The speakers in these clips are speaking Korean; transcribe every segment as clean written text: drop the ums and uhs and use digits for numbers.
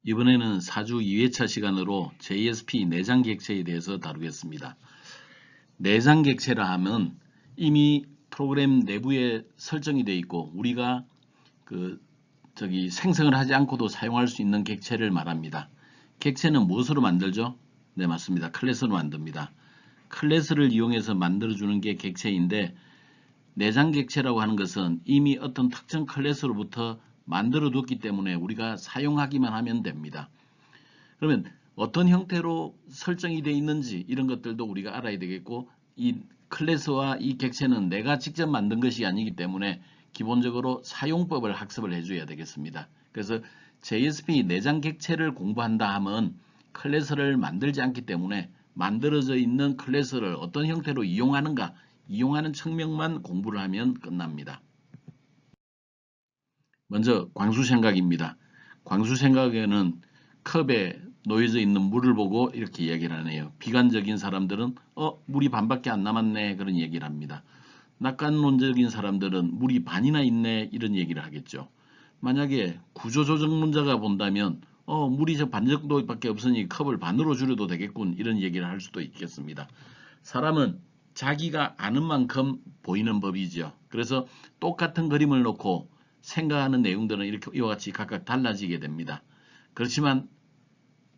이번에는 4주 2회차 시간으로 JSP 내장 객체에 대해서 다루겠습니다. 내장 객체라 하면 이미 프로그램 내부에 설정이 되어 있고 우리가 생성을 하지 않고도 사용할 수 있는 객체를 말합니다. 객체는 무엇으로 만들죠? 네, 맞습니다. 클래스로 만듭니다. 클래스를 이용해서 만들어주는 게 객체인데, 내장 객체라고 하는 것은 이미 어떤 특정 클래스로부터 만들어 뒀기 때문에 우리가 사용하기만 하면 됩니다. 그러면 어떤 형태로 설정이 되어 있는지 이런 것들도 우리가 알아야 되겠고, 이 클래스와 이 객체는 내가 직접 만든 것이 아니기 때문에 기본적으로 사용법을 학습을 해줘야 되겠습니다. 그래서 JSP 내장 객체를 공부한다 하면 클래스를 만들지 않기 때문에 만들어져 있는 클래스를 어떤 형태로 이용하는가, 이용하는 측면만 공부를 하면 끝납니다. 먼저 광수생각입니다. 광수생각에는 컵에 놓여져 있는 물을 보고 이렇게 얘기를 하네요. 비관적인 사람들은 물이 반밖에 안 남았네, 그런 얘기를 합니다. 낙관론적인 사람들은 물이 반이나 있네, 이런 얘기를 하겠죠. 만약에 구조조정론자가 본다면 물이 저 반 정도밖에 없으니 컵을 반으로 줄여도 되겠군, 이런 얘기를 할 수도 있겠습니다. 사람은 자기가 아는 만큼 보이는 법이죠. 그래서 똑같은 그림을 놓고 생각하는 내용들은 이렇게 이와 같이 각각 달라지게 됩니다. 그렇지만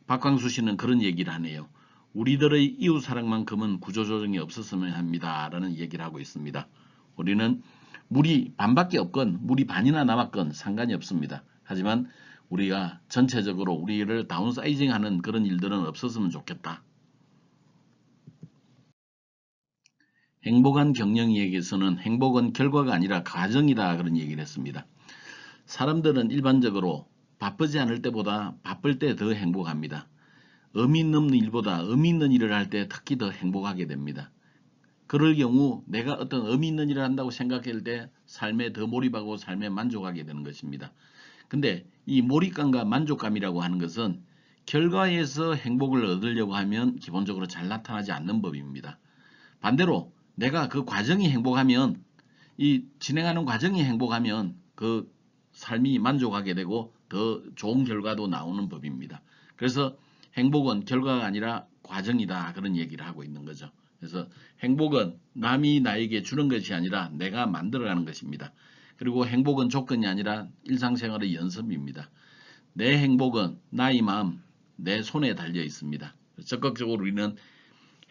박광수 씨는 그런 얘기를 하네요. 우리들의 이웃 사랑만큼은 구조조정이 없었으면 합니다, 라는 얘기를 하고 있습니다. 우리는 물이 반밖에 없건 물이 반이나 남았건 상관이 없습니다. 하지만 우리가 전체적으로 우리를 다운사이징하는 그런 일들은 없었으면 좋겠다. 행복한 경영이에게서는 행복은 결과가 아니라 과정이다, 그런 얘기를 했습니다. 사람들은 일반적으로 바쁘지 않을 때보다 바쁠 때 더 행복합니다. 의미 있는 일보다 의미 있는 일을 할 때 특히 더 행복하게 됩니다. 그럴 경우 내가 어떤 의미 있는 일을 한다고 생각할 때 삶에 더 몰입하고 삶에 만족하게 되는 것입니다. 근데 이 몰입감과 만족감이라고 하는 것은 결과에서 행복을 얻으려고 하면 기본적으로 잘 나타나지 않는 법입니다. 반대로 내가 그 과정이 행복하면, 이 진행하는 과정이 행복하면 그 삶이 만족하게 되고 더 좋은 결과도 나오는 법입니다. 그래서 행복은 결과가 아니라 과정이다, 그런 얘기를 하고 있는 거죠. 그래서 행복은 남이 나에게 주는 것이 아니라 내가 만들어가는 것입니다. 그리고 행복은 조건이 아니라 일상생활의 연습입니다. 내 행복은 나의 마음, 내 손에 달려 있습니다. 적극적으로 우리는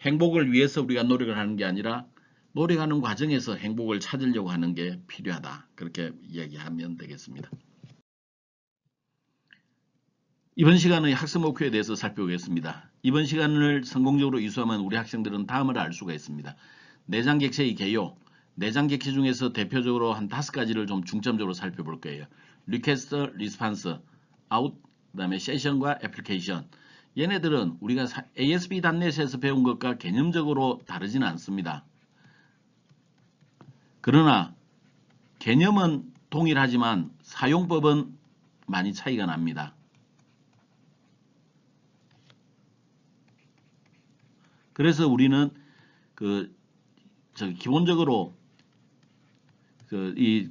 행복을 위해서 우리가 노력을 하는 게 아니라 노력하는 과정에서 행복을 찾으려고 하는 게 필요하다, 그렇게 이야기하면 되겠습니다. 이번 시간의 학습 목표에 대해서 살펴보겠습니다. 이번 시간을 성공적으로 이수하면 우리 학생들은 다음을 알 수가 있습니다. 내장 객체의 개요, 내장 객체 중에서 대표적으로 한 5가지를 좀 중점적으로 살펴볼 거예요. 리퀘스트, 리스판스, 아웃, 그 다음에 세션과 애플리케이션. 얘네들은 우리가 ASP.NET에서 배운 것과 개념적으로 다르지는 않습니다. 그러나 개념은 동일하지만 사용법은 많이 차이가 납니다. 그래서 우리는 기본적으로 이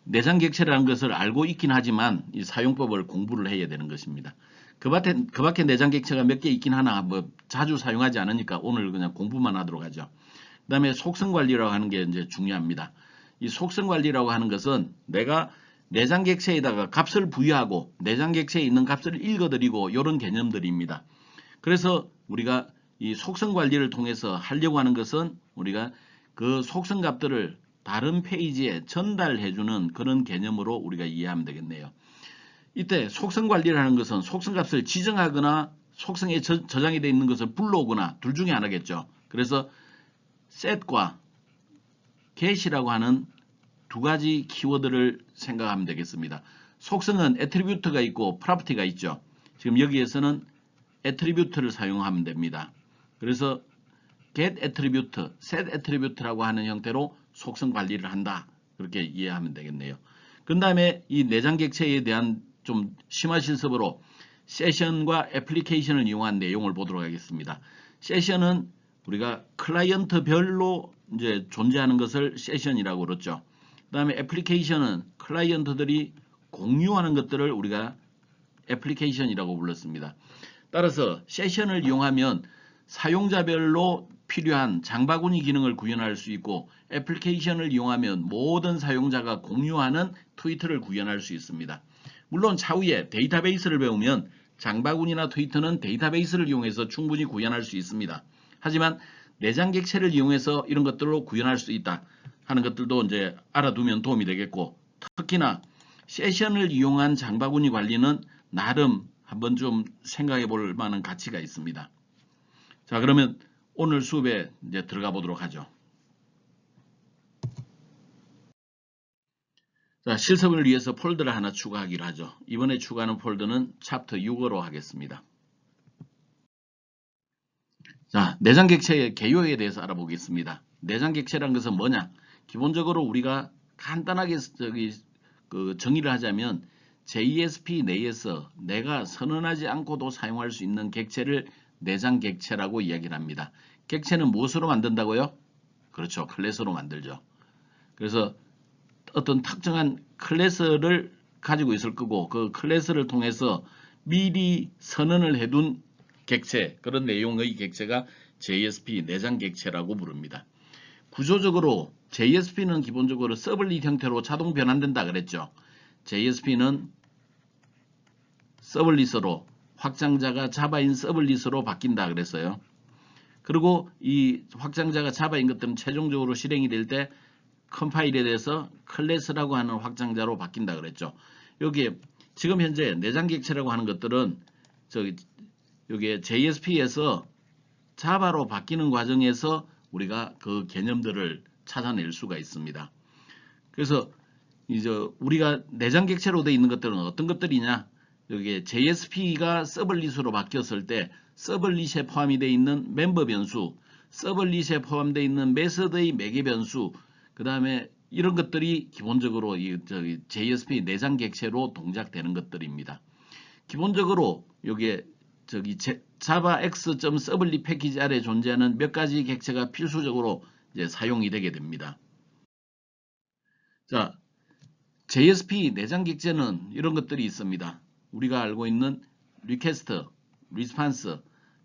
내장 객체라는 것을 알고 있긴 하지만 이 사용법을 공부를 해야 되는 것입니다. 그 밖에 내장 객체가 몇 개 있긴 하나 자주 사용하지 않으니까 오늘 그냥 공부만 하도록 하죠. 그 다음에 속성 관리라고 하는 게 이제 중요합니다. 이 속성 관리라고 하는 것은 내가 내장 객체에다가 값을 부여하고 내장 객체에 있는 값을 읽어드리고 이런 개념들입니다. 그래서 우리가 이 속성 관리를 통해서 하려고 하는 것은 우리가 그 속성 값들을 다른 페이지에 전달해주는 그런 개념으로 우리가 이해하면 되겠네요. 이때 속성 관리를 하는 것은 속성 값을 지정하거나 속성에 저장이 되어 있는 것을 불러오거나 둘 중에 하나겠죠. 그래서 set과 get이라고 하는 2가지 키워드를 생각하면 되겠습니다. 속성은 attribute가 있고 property가 있죠. 지금 여기에서는 attribute를 사용하면 됩니다. 그래서 get attribute, set attribute라고 하는 형태로 속성 관리를 한다, 그렇게 이해하면 되겠네요. 그 다음에 이 내장 객체에 대한 좀 심화 실습으로 세션과 애플리케이션을 이용한 내용을 보도록 하겠습니다. 세션은 우리가 클라이언트별로 이제 존재하는 것을 세션이라고 그러죠. 그 다음에 애플리케이션은 클라이언트들이 공유하는 것들을 우리가 애플리케이션이라고 불렀습니다. 따라서 세션을 이용하면 사용자별로 필요한 장바구니 기능을 구현할 수 있고 애플리케이션을 이용하면 모든 사용자가 공유하는 트위터를 구현할 수 있습니다. 물론 차후에 데이터베이스를 배우면 장바구니나 트위터는 데이터베이스를 이용해서 충분히 구현할 수 있습니다. 하지만 내장 객체를 이용해서 이런 것들로 구현할 수 있다 하는 것들도 이제 알아두면 도움이 되겠고, 특히나 세션을 이용한 장바구니 관리는 나름 한번 좀 생각해 볼 만한 가치가 있습니다. 자, 그러면 오늘 수업에 이제 들어가 보도록 하죠. 자, 실습을 위해서 폴더를 하나 추가하기로 하죠. 이번에 추가하는 폴더는 챕터 6으로 하겠습니다. 자, 내장 객체의 개요에 대해서 알아보겠습니다. 내장 객체란 것은 뭐냐? 기본적으로 우리가 간단하게 정의를 하자면 JSP 내에서 내가 선언하지 않고도 사용할 수 있는 객체를 내장 객체라고 이야기를 합니다. 객체는 무엇으로 만든다고요? 그렇죠. 클래스로 만들죠. 그래서 어떤 특정한 클래스를 가지고 있을 거고 그 클래스를 통해서 미리 선언을 해둔 객체, 그런 내용의 객체가 JSP 내장 객체라고 부릅니다. 구조적으로 JSP는 기본적으로 서블릿 형태로 자동 변환된다 그랬죠. JSP는 서블릿으로 확장자가 자바인 서블릿으로 바뀐다 그랬어요. 그리고 이 확장자가 자바인 것들은 최종적으로 실행이 될 때 컴파일에 대해서 클래스라고 하는 확장자로 바뀐다 그랬죠. 여기에 지금 현재 내장 객체라고 하는 것들은 여기에 JSP에서 자바로 바뀌는 과정에서 우리가 그 개념들을 찾아낼 수가 있습니다. 그래서 이제 우리가 내장 객체로 되어 있는 것들은 어떤 것들이냐? 여기에 JSP가 서블릿으로 바뀌었을 때 서블릿에 포함이 되어 있는 멤버 변수, 서블릿에 포함되어 있는 메서드의 매개 변수, 그 다음에 이런 것들이 기본적으로 JSP 내장 객체로 동작되는 것들입니다. 기본적으로 여기에 자바 x.서블릿 패키지 아래 존재하는 몇 가지 객체가 필수적으로 이제 사용이 되게 됩니다. 자, JSP 내장 객체는 이런 것들이 있습니다. 우리가 알고 있는 리퀘스트, 리스판스,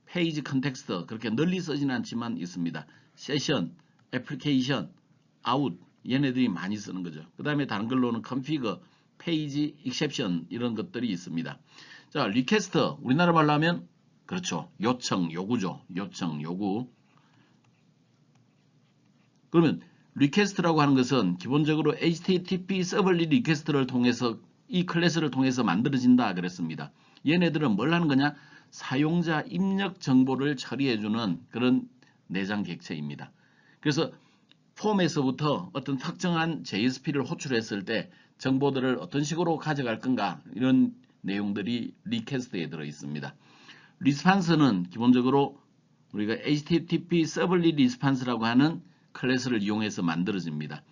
페이지 컨텍스트, 그렇게 널리 쓰지는 않지만 있습니다. 세션, 애플리케이션, 아웃, 얘네들이 많이 쓰는 거죠. 그 다음에 다른 걸로는 config, 페이지, exception 이런 것들이 있습니다. 자, 리퀘스트, 우리나라 말로 하면 그렇죠. 요청, 요구죠. 요청, 요구. 그러면 리퀘스트라고 하는 것은 기본적으로 HTTP 서블릿 리퀘스트를 통해서 이 클래스를 통해서 만들어진다 그랬습니다. 얘네들은 뭘 하는 거냐? 사용자 입력 정보를 처리해주는 그런 내장 객체입니다. 그래서 폼에서부터 어떤 특정한 JSP를 호출했을 때 정보들을 어떤 식으로 가져갈 건가 이런 내용들이 리퀘스트에 들어 있습니다. 리스판스는 기본적으로 우리가 HTTP 서블릿 리스판스라고 하는 클래스를 이용해서 만들어집니다.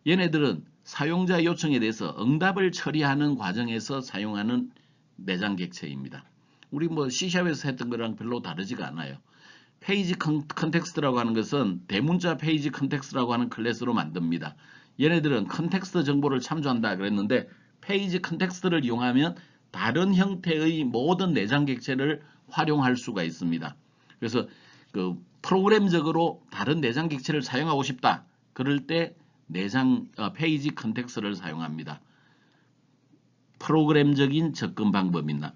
얘네들은 사용자 요청에 대해서 응답을 처리하는 과정에서 사용하는 내장 객체입니다. 우리 C샵에서 했던 거랑 별로 다르지가 않아요. 페이지 컨텍스트라고 하는 것은 대문자 페이지 컨텍스트라고 하는 클래스로 만듭니다. 얘네들은 컨텍스트 정보를 참조한다 그랬는데 페이지 컨텍스트를 이용하면 다른 형태의 모든 내장 객체를 활용할 수가 있습니다. 그래서 그 프로그램적으로 다른 내장 객체를 사용하고 싶다. 그럴 때 페이지 컨텍스트를 사용합니다. 프로그램적인 접근 방법입니다.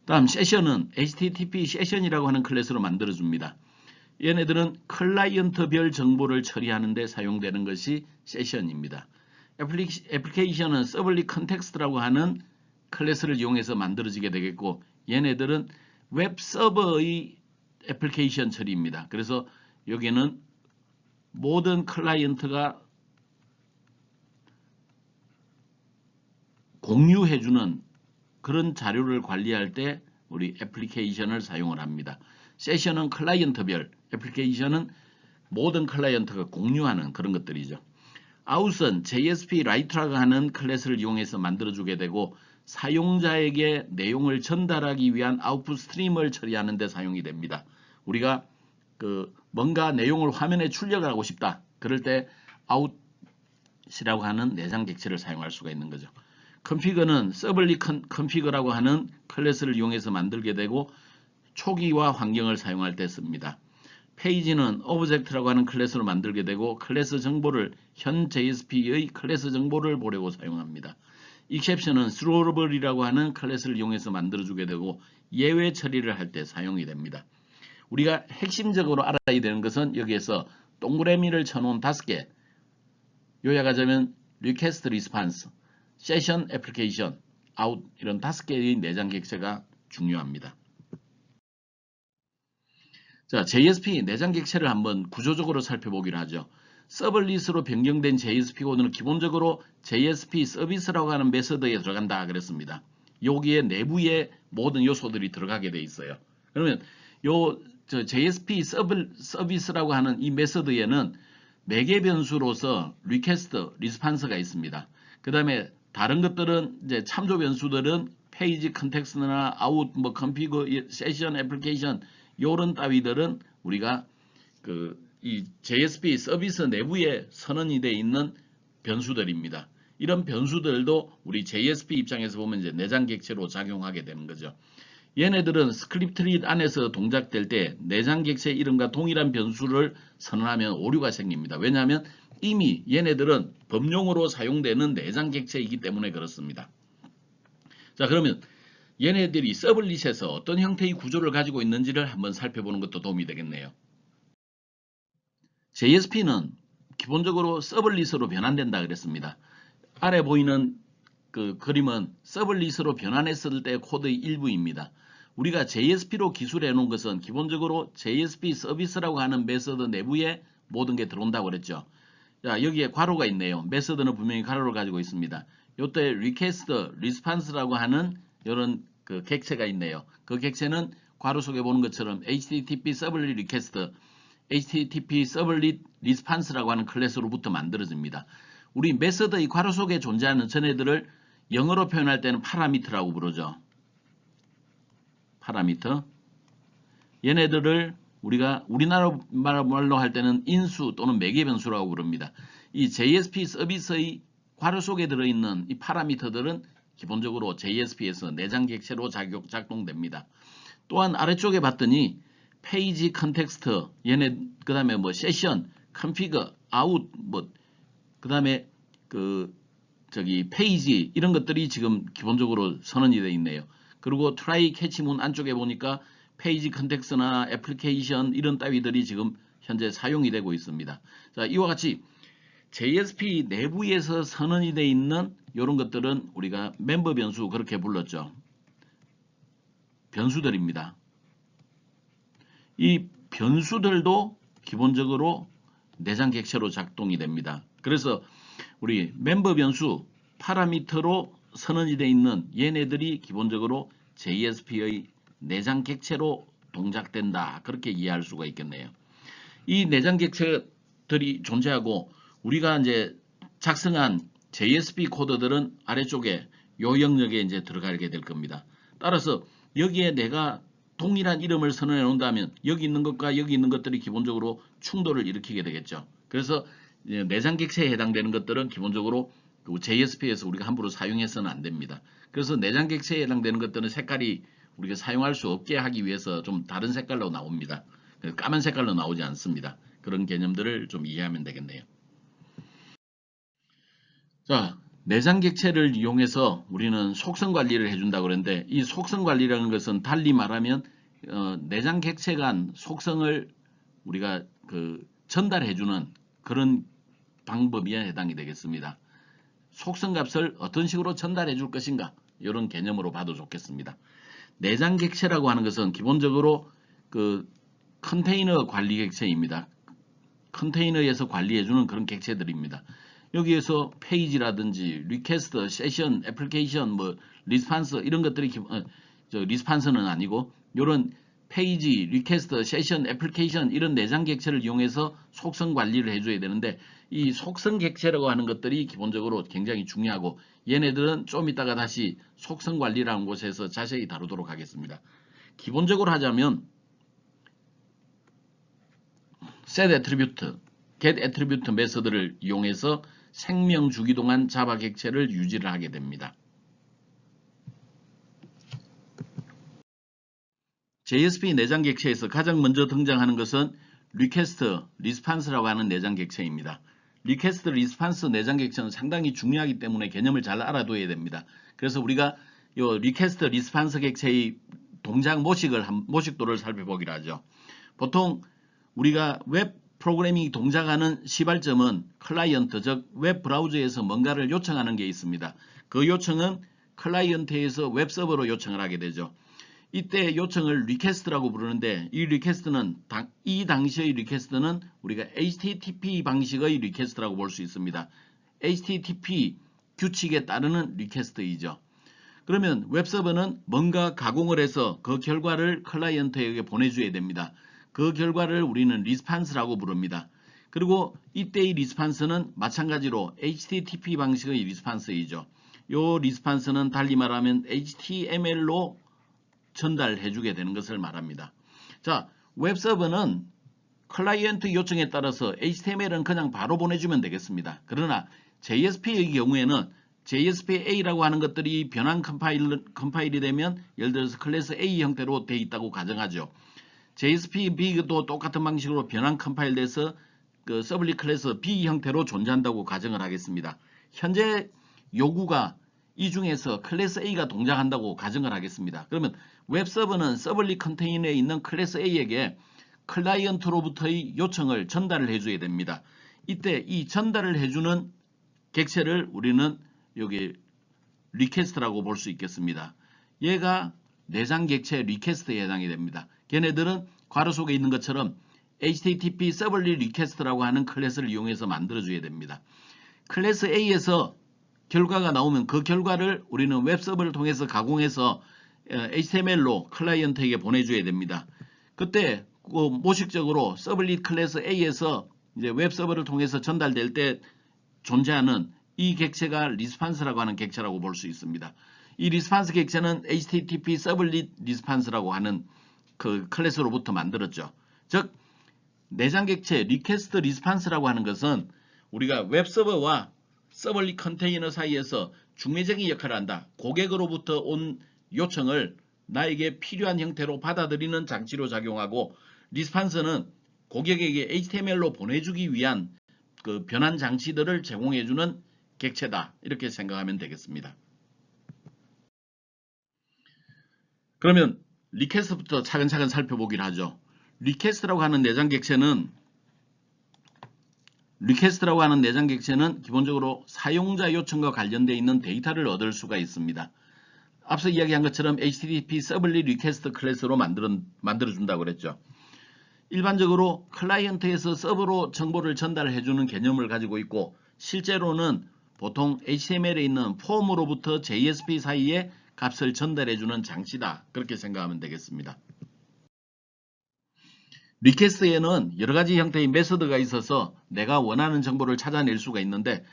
다음 세션은 HTTP 세션이라고 하는 클래스로 만들어줍니다. 얘네들은 클라이언트별 정보를 처리하는 데 사용되는 것이 세션입니다. 애플리케이션은 서블릿 컨텍스트라고 하는 클래스를 이용해서 만들어지게 되겠고 얘네들은 웹 서버의 애플리케이션 처리입니다. 그래서 여기는 모든 클라이언트가 공유해주는 그런 자료를 관리할 때 우리 애플리케이션을 사용을 합니다. 세션은 클라이언트별, 애플리케이션은 모든 클라이언트가 공유하는 그런 것들이죠. 아웃은 JSP 라이트라고 하는 클래스를 이용해서 만들어주게 되고 사용자에게 내용을 전달하기 위한 아웃풋 스트림을 처리하는 데 사용이 됩니다. 우리가 그 뭔가 내용을 화면에 출력을 하고 싶다. 그럴 때 out이라고 하는 내장 객체를 사용할 수가 있는 거죠. 컨피그는 서블릿 컨피그라고 하는 클래스를 이용해서 만들게 되고 초기화 환경을 사용할 때 씁니다. 페이지는 오브젝트라고 하는 클래스로 만들게 되고 클래스 정보를 현 JSP의 클래스 정보를 보려고 사용합니다. exception은 throwable이라고 하는 클래스를 이용해서 만들어주게 되고 예외 처리를 할 때 사용이 됩니다. 우리가 핵심적으로 알아야 되는 것은 여기에서 동그라미를 쳐놓은 5개, 요약하자면 request response, session application, out 이런 5개의 내장 객체가 중요합니다. 자, JSP 내장 객체를 한번 구조적으로 살펴보기로 하죠. 서블릿으로 변경된 JSP 코드는 기본적으로 JSP 서비스라고 하는 메서드에 들어간다 그랬습니다. 여기에 내부의 모든 요소들이 들어가게 돼 있어요. 그러면 JSP 서비스라고 하는 이 메서드에는 매개 변수로서 request, response가 있습니다. 그 다음에 다른 것들은 이제 참조 변수들은 페이지 컨텍스트나 out, config, session, application 요런 따위들은 우리가 이 JSP 서비스 내부에 선언이 되어 있는 변수들입니다. 이런 변수들도 우리 JSP 입장에서 보면 이제 내장 객체로 작용하게 되는 거죠. 얘네들은 스크립트릿 안에서 동작될 때 내장 객체 이름과 동일한 변수를 선언하면 오류가 생깁니다. 왜냐하면 이미 얘네들은 범용으로 사용되는 내장 객체이기 때문에 그렇습니다. 자, 그러면 얘네들이 서블릿에서 어떤 형태의 구조를 가지고 있는지를 한번 살펴보는 것도 도움이 되겠네요. JSP는 기본적으로 서블릿으로 변환된다 그랬습니다. 아래 보이는 그 그림은 서블릿으로 변환했을 때 코드의 일부입니다. 우리가 JSP로 기술해 놓은 것은 기본적으로 JSP 서비스라고 하는 메서드 내부에 모든 게 들어온다고 그랬죠. 자, 여기에 괄호가 있네요. 메서드는 분명히 괄호를 가지고 있습니다. 요때 request, response라고 하는 이런 그 객체가 있네요. 그 객체는 괄호 속에 보는 것처럼 HTTP 서블릿 리퀘스트, HTTP 서블릿 리스판스라고 하는 클래스로부터 만들어집니다. 우리 메서드의 괄호 속에 존재하는 전애들을 영어로 표현할 때는 파라미터라고 부르죠. 파라미터. 얘네들을 우리가 우리나라 말로 할 때는 인수 또는 매개 변수라고 부릅니다. 이 JSP 서비스의 괄호 속에 들어있는 이 파라미터들은 기본적으로 JSP에서 내장 객체로 작동됩니다. 또한 아래쪽에 봤더니 페이지 컨텍스트, 얘네 그다음에 세션, 컨피그, 아웃, 그다음에 페이지 이런 것들이 지금 기본적으로 선언이 되어 있네요. 그리고 트라이 캐치문 안쪽에 보니까 페이지 컨텍스트나 애플리케이션 이런 따위들이 지금 현재 사용이 되고 있습니다. 자, 이와 같이 JSP 내부에서 선언이 되어 있는 이런 것들은 우리가 멤버 변수 그렇게 불렀죠. 변수들입니다. 이 변수들도 기본적으로 내장 객체로 작동이 됩니다. 그래서 우리 멤버 변수 파라미터로 선언이 되어 있는 얘네들이 기본적으로 JSP의 내장 객체로 동작된다. 그렇게 이해할 수가 있겠네요. 이 내장 객체들이 존재하고 우리가 이제 작성한 JSP 코드들은 아래쪽에 요 영역에 이제 들어가게 될 겁니다. 따라서 여기에 내가 동일한 이름을 선언해 놓는다면 여기 있는 것과 여기 있는 것들이 기본적으로 충돌을 일으키게 되겠죠. 그래서 내장 객체에 해당되는 것들은 기본적으로 JSP에서 우리가 함부로 사용해서는 안 됩니다. 그래서 내장 객체에 해당되는 것들은 색깔이 우리가 사용할 수 없게 하기 위해서 좀 다른 색깔로 나옵니다. 까만 색깔로 나오지 않습니다. 그런 개념들을 좀 이해하면 되겠네요. 자, 내장 객체를 이용해서 우리는 속성 관리를 해준다고 그랬는데 이 속성 관리라는 것은 달리 말하면 내장 객체 간 속성을 우리가 전달해주는 그런 방법에 해당이 되겠습니다. 속성 값을 어떤 식으로 전달해 줄 것인가 이런 개념으로 봐도 좋겠습니다. 내장 객체라고 하는 것은 기본적으로 컨테이너 관리 객체입니다. 컨테이너에서 관리해주는 그런 객체들입니다. 여기에서 페이지라든지 리퀘스트, 세션, 애플리케이션, 리스판스 이런 것들이 리스판스는 아니고 이런 페이지, 리퀘스트, 세션, 애플리케이션 이런 내장 객체를 이용해서 속성 관리를 해줘야 되는데 이 속성 객체라고 하는 것들이 기본적으로 굉장히 중요하고 얘네들은 좀 이따가 다시 속성 관리라는 곳에서 자세히 다루도록 하겠습니다. 기본적으로 하자면 set attribute, get attribute 메서드를 이용해서 생명 주기 동안 자바 객체를 유지를 하게 됩니다. JSP 내장 객체에서 가장 먼저 등장하는 것은 request, response라고 하는 내장 객체입니다. request, response 내장 객체는 상당히 중요하기 때문에 개념을 잘 알아둬야 됩니다. 그래서 우리가 이 request, response 객체의 동작 모식도를 살펴보기로 하죠. 보통 우리가 웹 프로그래밍이 동작하는 시발점은 클라이언트, 즉 웹 브라우저에서 뭔가를 요청하는 게 있습니다. 그 요청은 클라이언트에서 웹 서버로 요청을 하게 되죠. 이때 요청을 리퀘스트라고 부르는데 이 당시의 리퀘스트는 우리가 HTTP 방식의 리퀘스트라고 볼 수 있습니다. HTTP 규칙에 따르는 리퀘스트이죠. 그러면 웹서버는 뭔가 가공을 해서 그 결과를 클라이언트에게 보내줘야 됩니다. 그 결과를 우리는 리스판스라고 부릅니다. 그리고 이때의 리스판스는 마찬가지로 HTTP 방식의 리스판스이죠. 이 리스판스는 달리 말하면 HTML로 전달해주게 되는 것을 말합니다. 자, 웹서버는 클라이언트 요청에 따라서 HTML은 그냥 바로 보내주면 되겠습니다. 그러나 JSP의 경우에는 JSP-A라고 하는 것들이 변환 컴파일이 되면 예를 들어서 클래스 A 형태로 되어 있다고 가정하죠. JSP-B도 똑같은 방식으로 변환 컴파일돼서 그 서블릿 클래스 B 형태로 존재한다고 가정을 하겠습니다. 현재 요구가 이 중에서 클래스 A가 동작한다고 가정을 하겠습니다. 그러면 웹서버는 서블릿 컨테이너에 있는 클래스 A에게 클라이언트로부터의 요청을 전달을 해줘야 됩니다. 이때 이 전달을 해주는 객체를 우리는 여기 리퀘스트라고 볼 수 있겠습니다. 얘가 내장 객체 리퀘스트에 해당이 됩니다. 걔네들은 괄호 속에 있는 것처럼 HTTP 서블릿 리퀘스트라고 하는 클래스를 이용해서 만들어줘야 됩니다. 클래스 A에서 결과가 나오면 그 결과를 우리는 웹서버를 통해서 가공해서 HTML로 클라이언트에게 보내줘야 됩니다. 그때 그 모식적으로 서블릿 클래스 A에서 이제 웹서버를 통해서 전달될 때 존재하는 이 객체가 리스판스라고 하는 객체라고 볼 수 있습니다. 이 리스판스 객체는 HTTP 서블릿 리스판스라고 하는 그 클래스로부터 만들었죠. 즉 내장 객체 리퀘스트 리스판스라고 하는 것은 우리가 웹서버와 서블릿 컨테이너 사이에서 중매적인 역할을 한다. 고객으로부터 온 요청을 나에게 필요한 형태로 받아들이는 장치로 작용하고, 리스판스는 고객에게 HTML로 보내주기 위한 그 변환 장치들을 제공해주는 객체다. 이렇게 생각하면 되겠습니다. 그러면 리퀘스트부터 차근차근 살펴보기로 하죠. 리퀘스트라고 하는 내장 객체는 기본적으로 사용자 요청과 관련되어 있는 데이터를 얻을 수가 있습니다. 앞서 이야기한 것처럼 HTTP 서블릿 리퀘스트 클래스로 만들어준다고 그랬죠. 일반적으로 클라이언트에서 서버로 정보를 전달해주는 개념을 가지고 있고, 실제로는 보통 HTML에 있는 폼으로부터 JSP 사이에 값을 전달해주는 장치다. 그렇게 생각하면 되겠습니다. 리퀘스트에는 여러 가지 형태의 메서드가 있어서 내가 원하는 정보를 찾아낼 수가 있는데,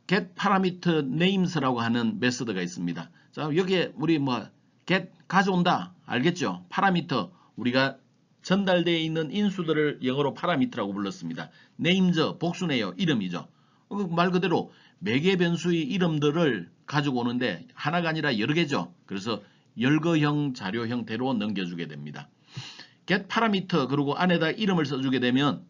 get parameter names라고 하는 메서드가 있습니다. 자, 여기에 우리 get 가져온다. 알겠죠? 파라미터, 우리가 전달되어 있는 인수들을 영어로 파라미터라고 불렀습니다. names, 복수네요. 이름이죠. 말 그대로 매개 변수의 이름들을 가지고 오는데 하나가 아니라 여러 개죠. 그래서 열거형 자료 형태로 넘겨주게 됩니다. get parameter, 그리고 안에다 이름을 써주게 되면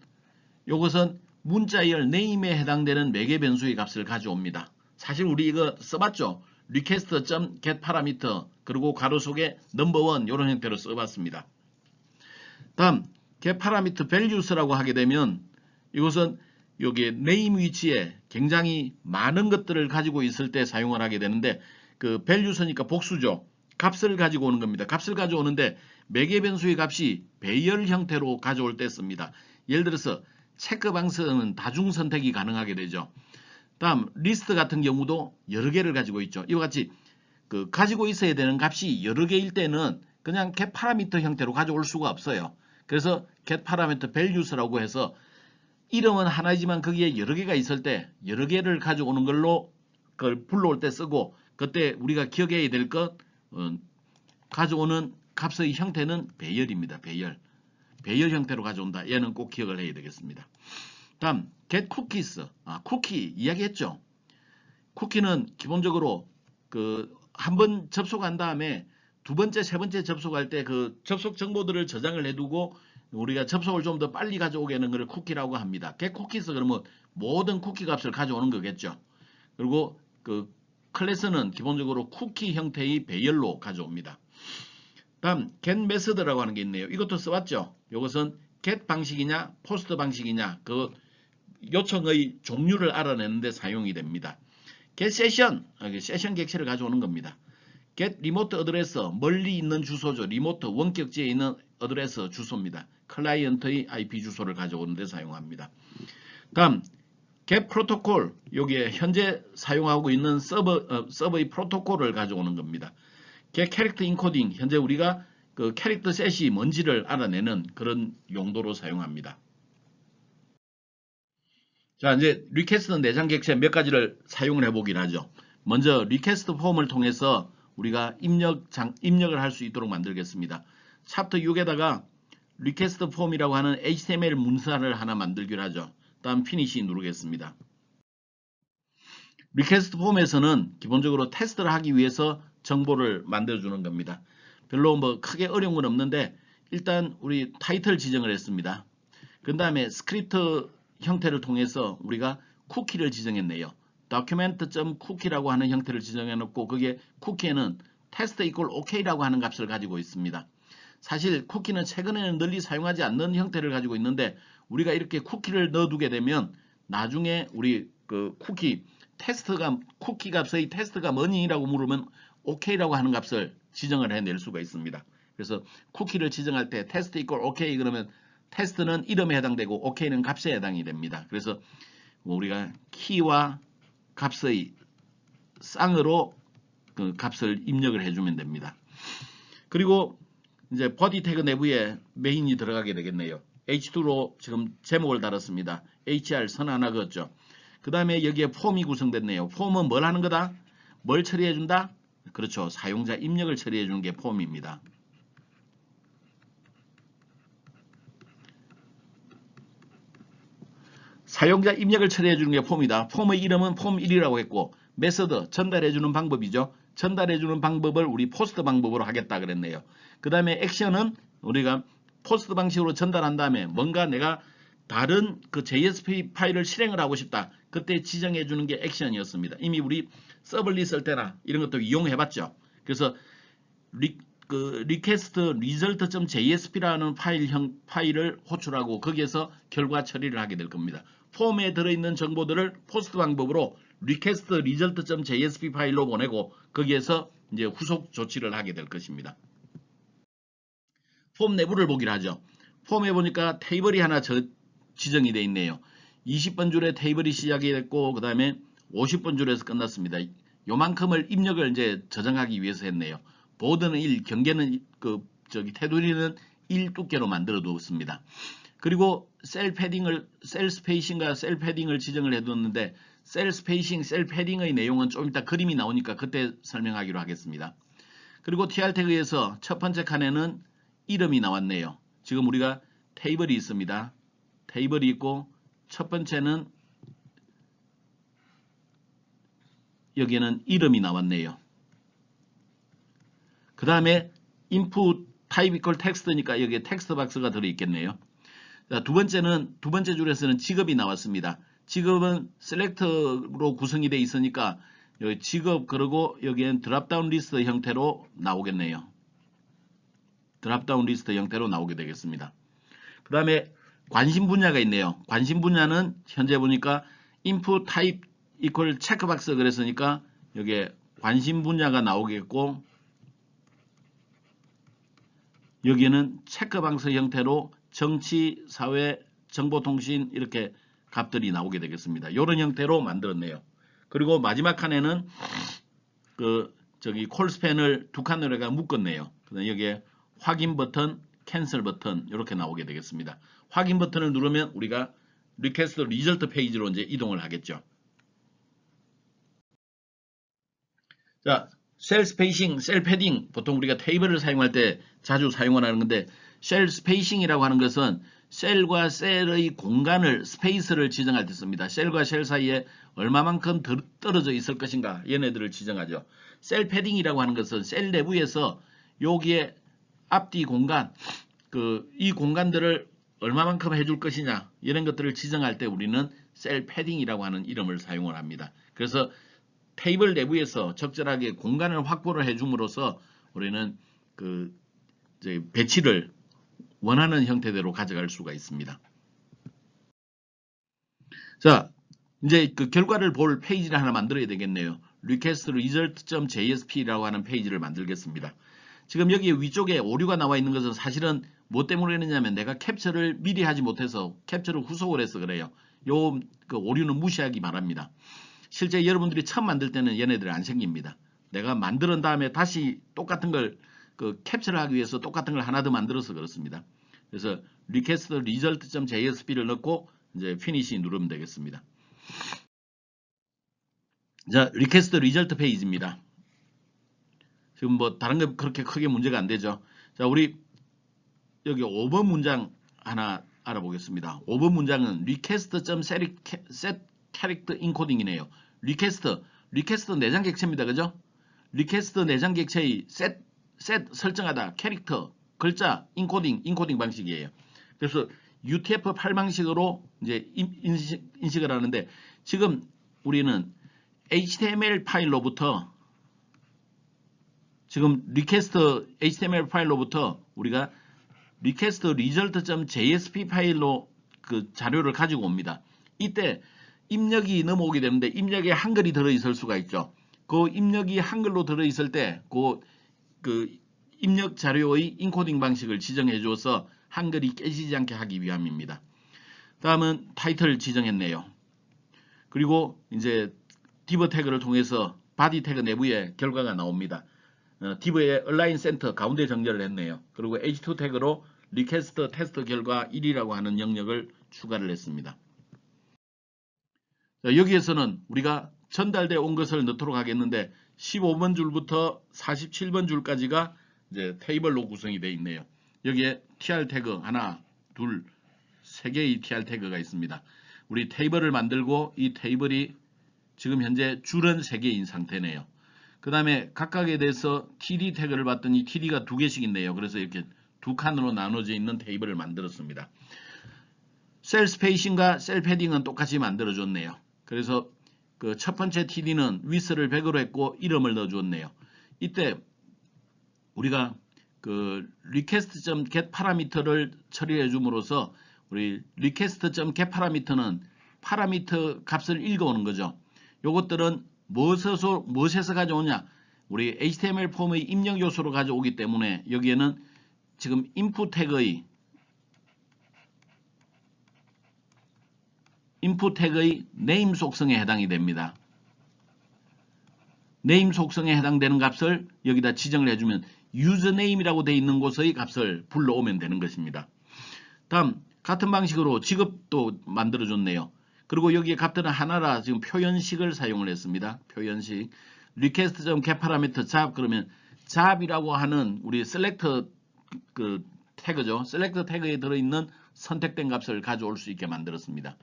이것은 문자열 name에 해당되는 매개 변수의 값을 가져옵니다. 사실 우리 이거 써봤죠. request.get parameter, 그리고 가로 속에 number1 이런 형태로 써봤습니다. 다음 get parameter values라고 하게 되면 이것은 여기 name 위치에 굉장히 많은 것들을 가지고 있을 때 사용을 하게 되는데, 그 values니까 복수죠. 값을 가지고 오는 겁니다. 값을 가져오는데 매개 변수의 값이 배열 형태로 가져올 때 씁니다. 예를 들어서 체크 방식은 다중 선택이 가능하게 되죠. 다음 리스트 같은 경우도 여러 개를 가지고 있죠. 이와 같이 그 가지고 있어야 되는 값이 여러 개일 때는 그냥 get 파라미터 형태로 가져올 수가 없어요. 그래서 get parameter values라고 해서 이름은 하나이지만 거기에 여러 개가 있을 때 여러 개를 가져오는 걸로 그걸 불러올 때 쓰고, 그때 우리가 기억해야 될 것, 가져오는 값의 형태는 배열입니다. 배열. 배열 형태로 가져온다. 얘는 꼭 기억을 해야 되겠습니다. 다음 get cookies. 쿠키 이야기했죠. 쿠키는 기본적으로 그 한 번 접속한 다음에 두 번째, 세 번째 접속할 때 그 접속 정보들을 저장을 해두고 우리가 접속을 좀 더 빨리 가져오게 하는 것을 쿠키라고 합니다. get cookies 그러면 모든 쿠키 값을 가져오는 거겠죠. 그리고 그 클래스는 기본적으로 쿠키 형태의 배열로 가져옵니다. 다음 get method라고 하는 게 있네요. 이것도 써왔죠. 이것은 get 방식이냐 post 방식이냐 그 요청의 종류를 알아내는데 사용이 됩니다. get session, 세션 객체를 가져오는 겁니다. get remote address, 멀리 있는 주소죠. 리모트, 원격지에 있는 어드레스 주소입니다. 클라이언트의 IP 주소를 가져오는 데 사용합니다. 다음 get protocol, 여기에 현재 사용하고 있는 서버의 프로토콜을 가져오는 겁니다. get character encoding, 현재 우리가 그 캐릭터 셋이 뭔지를 알아내는 그런 용도로 사용합니다. 자, 이제 리퀘스트 내장 객체 몇 가지를 사용을 해보긴 하죠. 먼저 리퀘스트 폼을 통해서 우리가 입력을 할 수 있도록 만들겠습니다. 챕터 6에다가 리퀘스트 폼이라고 하는 HTML 문서를 하나 만들기로 하죠. 다음 피니시 누르겠습니다. 리퀘스트 폼에서는 기본적으로 테스트를 하기 위해서 정보를 만들어주는 겁니다. 별로 뭐 크게 어려운 건 없는데 일단 우리 타이틀 지정을 했습니다. 그 다음에 스크립트 형태를 통해서 우리가 쿠키를 지정했네요. document.cookie라고 하는 형태를 지정해 놓고 거기에 쿠키에는 test equal ok라고 하는 값을 가지고 있습니다. 사실 쿠키는 최근에는 널리 사용하지 않는 형태를 가지고 있는데 우리가 이렇게 쿠키를 넣어두게 되면 나중에 우리 그 쿠키 값의 테스트가 뭐니라고 물으면 ok라고 하는 값을 지정을 해낼 수가 있습니다. 그래서 쿠키를 지정할 때 test equal ok 그러면 테스트는 이름에 해당되고 ok는 값에 해당이 됩니다. 그래서 뭐 우리가 키와 값의 쌍으로 그 값을 입력을 해주면 됩니다. 그리고 이제 body 태그 내부에 메인이 들어가게 되겠네요. h2로 지금 제목을 달았습니다. hr 선 하나 그었죠. 그 다음에 여기에 폼이 구성됐네요. 폼은 뭘 하는 거다? 뭘 처리해준다? 그렇죠. 사용자 입력을 처리해주는 게 폼입니다. 사용자 입력을 처리해주는 게 폼이다. 폼의 이름은 폼1이라고 했고 메서드 전달해주는 방법이죠. 전달해주는 방법을 우리 포스트 방법으로 하겠다 그랬네요. 그 다음에 액션은 우리가 포스트 방식으로 전달한 다음에 뭔가 내가 다른 그 JSP 파일을 실행을 하고 싶다. 그때 지정해주는 게 액션이었습니다. 이미 우리 서블릿 쓸 때나 이런 것도 이용해봤죠. 그래서 request result.jsp라는 파일을 호출하고 거기에서 결과 처리를 하게 될 겁니다. 폼에 들어있는 정보들을 포스트 방법으로 request result.jsp 파일로 보내고 거기에서 이제 후속 조치를 하게 될 것입니다. 폼 내부를 보기로 하죠. 폼에 보니까 테이블이 하나 지정이 되어 있네요. 20번 줄에 테이블이 시작이 됐고 그 다음에 50번 줄에서 끝났습니다. 요만큼을 입력을 이제 저장하기 위해서 했네요. 보드는 1, 경계는 테두리는 1 두께로 만들어 두었습니다. 그리고 셀 스페이싱과 셀 패딩을 지정을 해뒀는데 셀 스페이싱, 셀 패딩의 내용은 좀 이따 그림이 나오니까 그때 설명하기로 하겠습니다. 그리고 tr 태그에서 첫 번째 칸에는 이름이 나왔네요. 지금 우리가 테이블이 있습니다. 테이블이 있고 첫 번째는 여기에는 이름이 나왔네요. 그 다음에 input type equal text니까 여기에 텍스트 박스가 들어있겠네요. 자, 두 번째 줄에서는 직업이 나왔습니다. 직업은 select로 구성이 되어 있으니까 여기 직업 그리고 여기엔 드랍다운 리스트 형태로 나오겠네요. 드랍다운 리스트 형태로 나오게 되겠습니다. 그 다음에 관심 분야가 있네요. 관심 분야는 현재 보니까 input type equal 체크박스 그랬으니까 여기에 관심 분야가 나오겠고 여기는 체크박스 형태로 정치, 사회, 정보통신 이렇게 값들이 나오게 되겠습니다. 이런 형태로 만들었네요. 그리고 마지막 칸에는 콜스팬을 두 칸으로 묶었네요. 그다음 여기에 확인 버튼, 캔슬 버튼 이렇게 나오게 되겠습니다. 확인 버튼을 누르면 우리가 리퀘스트 리절트 페이지로 이제 이동을 하겠죠. 자, 셀 스페이싱, 셀 패딩 보통 우리가 테이블을 사용할 때 자주 사용하는 건데 셀 스페이싱이라고 하는 것은 셀과 셀의 공간을 스페이스를 지정할 때 씁니다. 셀과 셀 사이에 얼마만큼 떨어져 있을 것인가 얘네들을 지정하죠. 셀 패딩이라고 하는 것은 셀 내부에서 여기에 앞뒤 공간 이 공간들을 얼마만큼 해줄 것이냐 이런 것들을 지정할 때 우리는 셀 패딩이라고 하는 이름을 사용을 합니다. 그래서 테이블 내부에서 적절하게 공간을 확보를 해줌으로써 우리는 이제 배치를 원하는 형태대로 가져갈 수가 있습니다. 자, 이제 그 결과를 볼 페이지를 하나 만들어야 되겠네요. request result.jsp라고 하는 페이지를 만들겠습니다. 지금 여기 위쪽에 오류가 나와 있는 것은 사실은 뭐 때문에 그러냐면 내가 캡처를 미리 하지 못해서 캡처를 후속을 해서 그래요. 그 오류는 무시하기 바랍니다. 실제 여러분들이 처음 만들 때는 얘네들이 안 생깁니다. 내가 만든 다음에 다시 똑같은 걸 캡처를 하기 위해서 똑같은 걸 하나 더 만들어서 그렇습니다. 그래서 request result.jsp를 넣고 이제 finish 누르면 되겠습니다. 자, request result 페이지입니다. 지금 뭐 다른 거 그렇게 크게 문제가 안 되죠. 자, 우리 여기 5번 문장 하나 알아보겠습니다. 5번 문장은 request.set character encoding이네요. request 내장 객체입니다. 그죠? request 내장 객체의 set 설정하다, 캐릭터, 글자, 인코딩 방식이에요. 그래서 UTF-8 방식으로 이제 인식을 하는데 지금 우리는 HTML 파일로부터 지금 request HTML 파일로부터 우리가 request result.jsp 파일로 그 자료를 가지고 옵니다. 이때 입력이 넘어오게 되는데 입력에 한글이 들어있을 수가 있죠. 그 입력이 한글로 들어있을 때 그 입력 자료의 인코딩 방식을 지정해 줘서 한글이 깨지지 않게 하기 위함입니다. 다음은 타이틀 지정했네요. 그리고 이제 div 태그를 통해서 body 태그 내부에 결과가 나옵니다. div의 align center 가운데 정렬을 했네요. 그리고 h2 태그로 request 테스트 결과 1이라고 하는 영역을 추가를 했습니다. 자, 여기에서는 우리가 전달돼 온 것을 넣도록 하겠는데 15번 줄부터 47번 줄까지가 이제 테이블로 구성이 되어 있네요. 여기에 tr 태그 하나, 둘, 세 개의 tr 태그가 있습니다. 우리 테이블을 만들고 이 테이블이 지금 현재 줄은 3개인 상태네요. 그 다음에 각각에 대해서 td 태그를 봤더니 td가 2개씩 있네요. 그래서 이렇게 두 칸으로 나눠져 있는 테이블을 만들었습니다. 셀 스페이싱과 셀 패딩은 똑같이 만들어줬네요. 그래서 그 첫 번째 td는 width를 100으로 했고 이름을 넣어줬네요. 이때 우리가 그 request.get 파라미터를 처리해 줌으로써 우리 request.get 파라미터는 파라미터 값을 읽어오는 거죠. 요것들은 무엇에서 가져오냐? 우리 HTML 폼의 입력 요소로 가져오기 때문에 여기에는 지금 input 태그의 name 속성에 해당이 됩니다. name 속성에 해당되는 값을 여기다 지정을 해주면 username이라고 되어 있는 곳의 값을 불러오면 되는 것입니다. 다음 같은 방식으로 직업도 만들어줬네요. 그리고 여기에 값들은 하나라 지금 표현식을 사용을 했습니다. 표현식 request.get parameter job 그러면 job이라고 하는 우리 select 그 태그죠. select 태그에 들어있는 선택된 값을 가져올 수 있게 만들었습니다.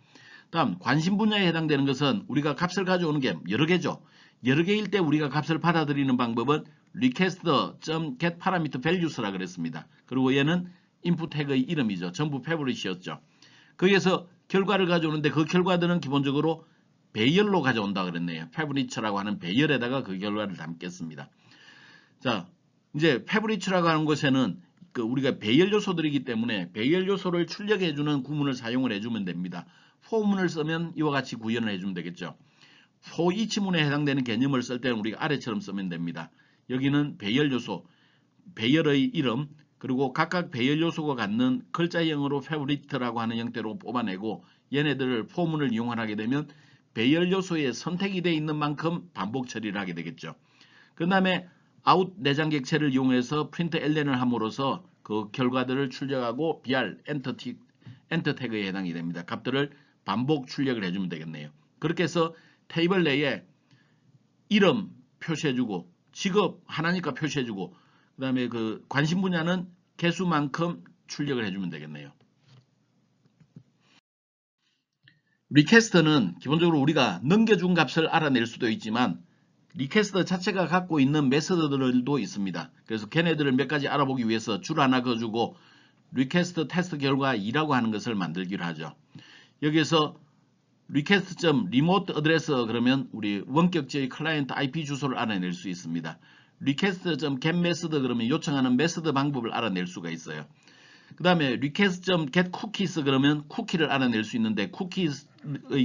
다음 관심 분야에 해당되는 것은 우리가 값을 가져오는 게 여러 개죠. 여러 개일 때 우리가 값을 받아들이는 방법은 request.get parameter values라 그랬습니다. 그리고 얘는 input 태그의 이름이죠. 전부 favorite이었죠. 거기에서 결과를 가져오는데 그 결과들은 기본적으로 배열로 가져온다 그랬네요. favorite라고 하는 배열에다가 그 결과를 담겠습니다. 자, 이제 favorite라고 하는 것에는 우리가 배열 요소들이기 때문에 배열 요소를 출력해주는 구문을 사용을 해주면 됩니다. for문을 쓰면 이와 같이 구현을 해주면 되겠죠. for each문에 해당되는 개념을 쓸 때는 우리가 아래처럼 쓰면 됩니다. 여기는 배열 요소, 배열의 이름, 그리고 각각 배열 요소가 갖는 글자형으로 favorite라고 하는 형태로 뽑아내고 얘네들을 포문을 이용하게 되면 배열 요소에 선택이 되어 있는 만큼 반복 처리를 하게 되겠죠. 그 다음에 out 내장 객체를 이용해서 print ln을 함으로써 그 결과들을 출력하고 br 엔터 태그에 해당이 됩니다. 값들을 반복 출력을 해주면 되겠네요. 그렇게 해서 테이블 내에 이름 표시해주고 직업 하나니까 표시해주고 그 다음에 그 관심 분야는 개수만큼 출력을 해주면 되겠네요. 리퀘스트는 기본적으로 우리가 넘겨준 값을 알아낼 수도 있지만 리퀘스트 자체가 갖고 있는 메서드들도 있습니다. 그래서 걔네들을 몇 가지 알아보기 위해서 줄 하나 그어주고 리퀘스트 테스트 결과 2라고 하는 것을 만들기로 하죠. 여기에서 request.remote address 그러면 우리 원격지의 클라이언트 IP 주소를 알아낼 수 있습니다. request.getMethod 그러면 요청하는 메서드 방법을 알아낼 수가 있어요. 그 다음에 request.getCookies 그러면 쿠키를 알아낼 수 있는데 쿠키의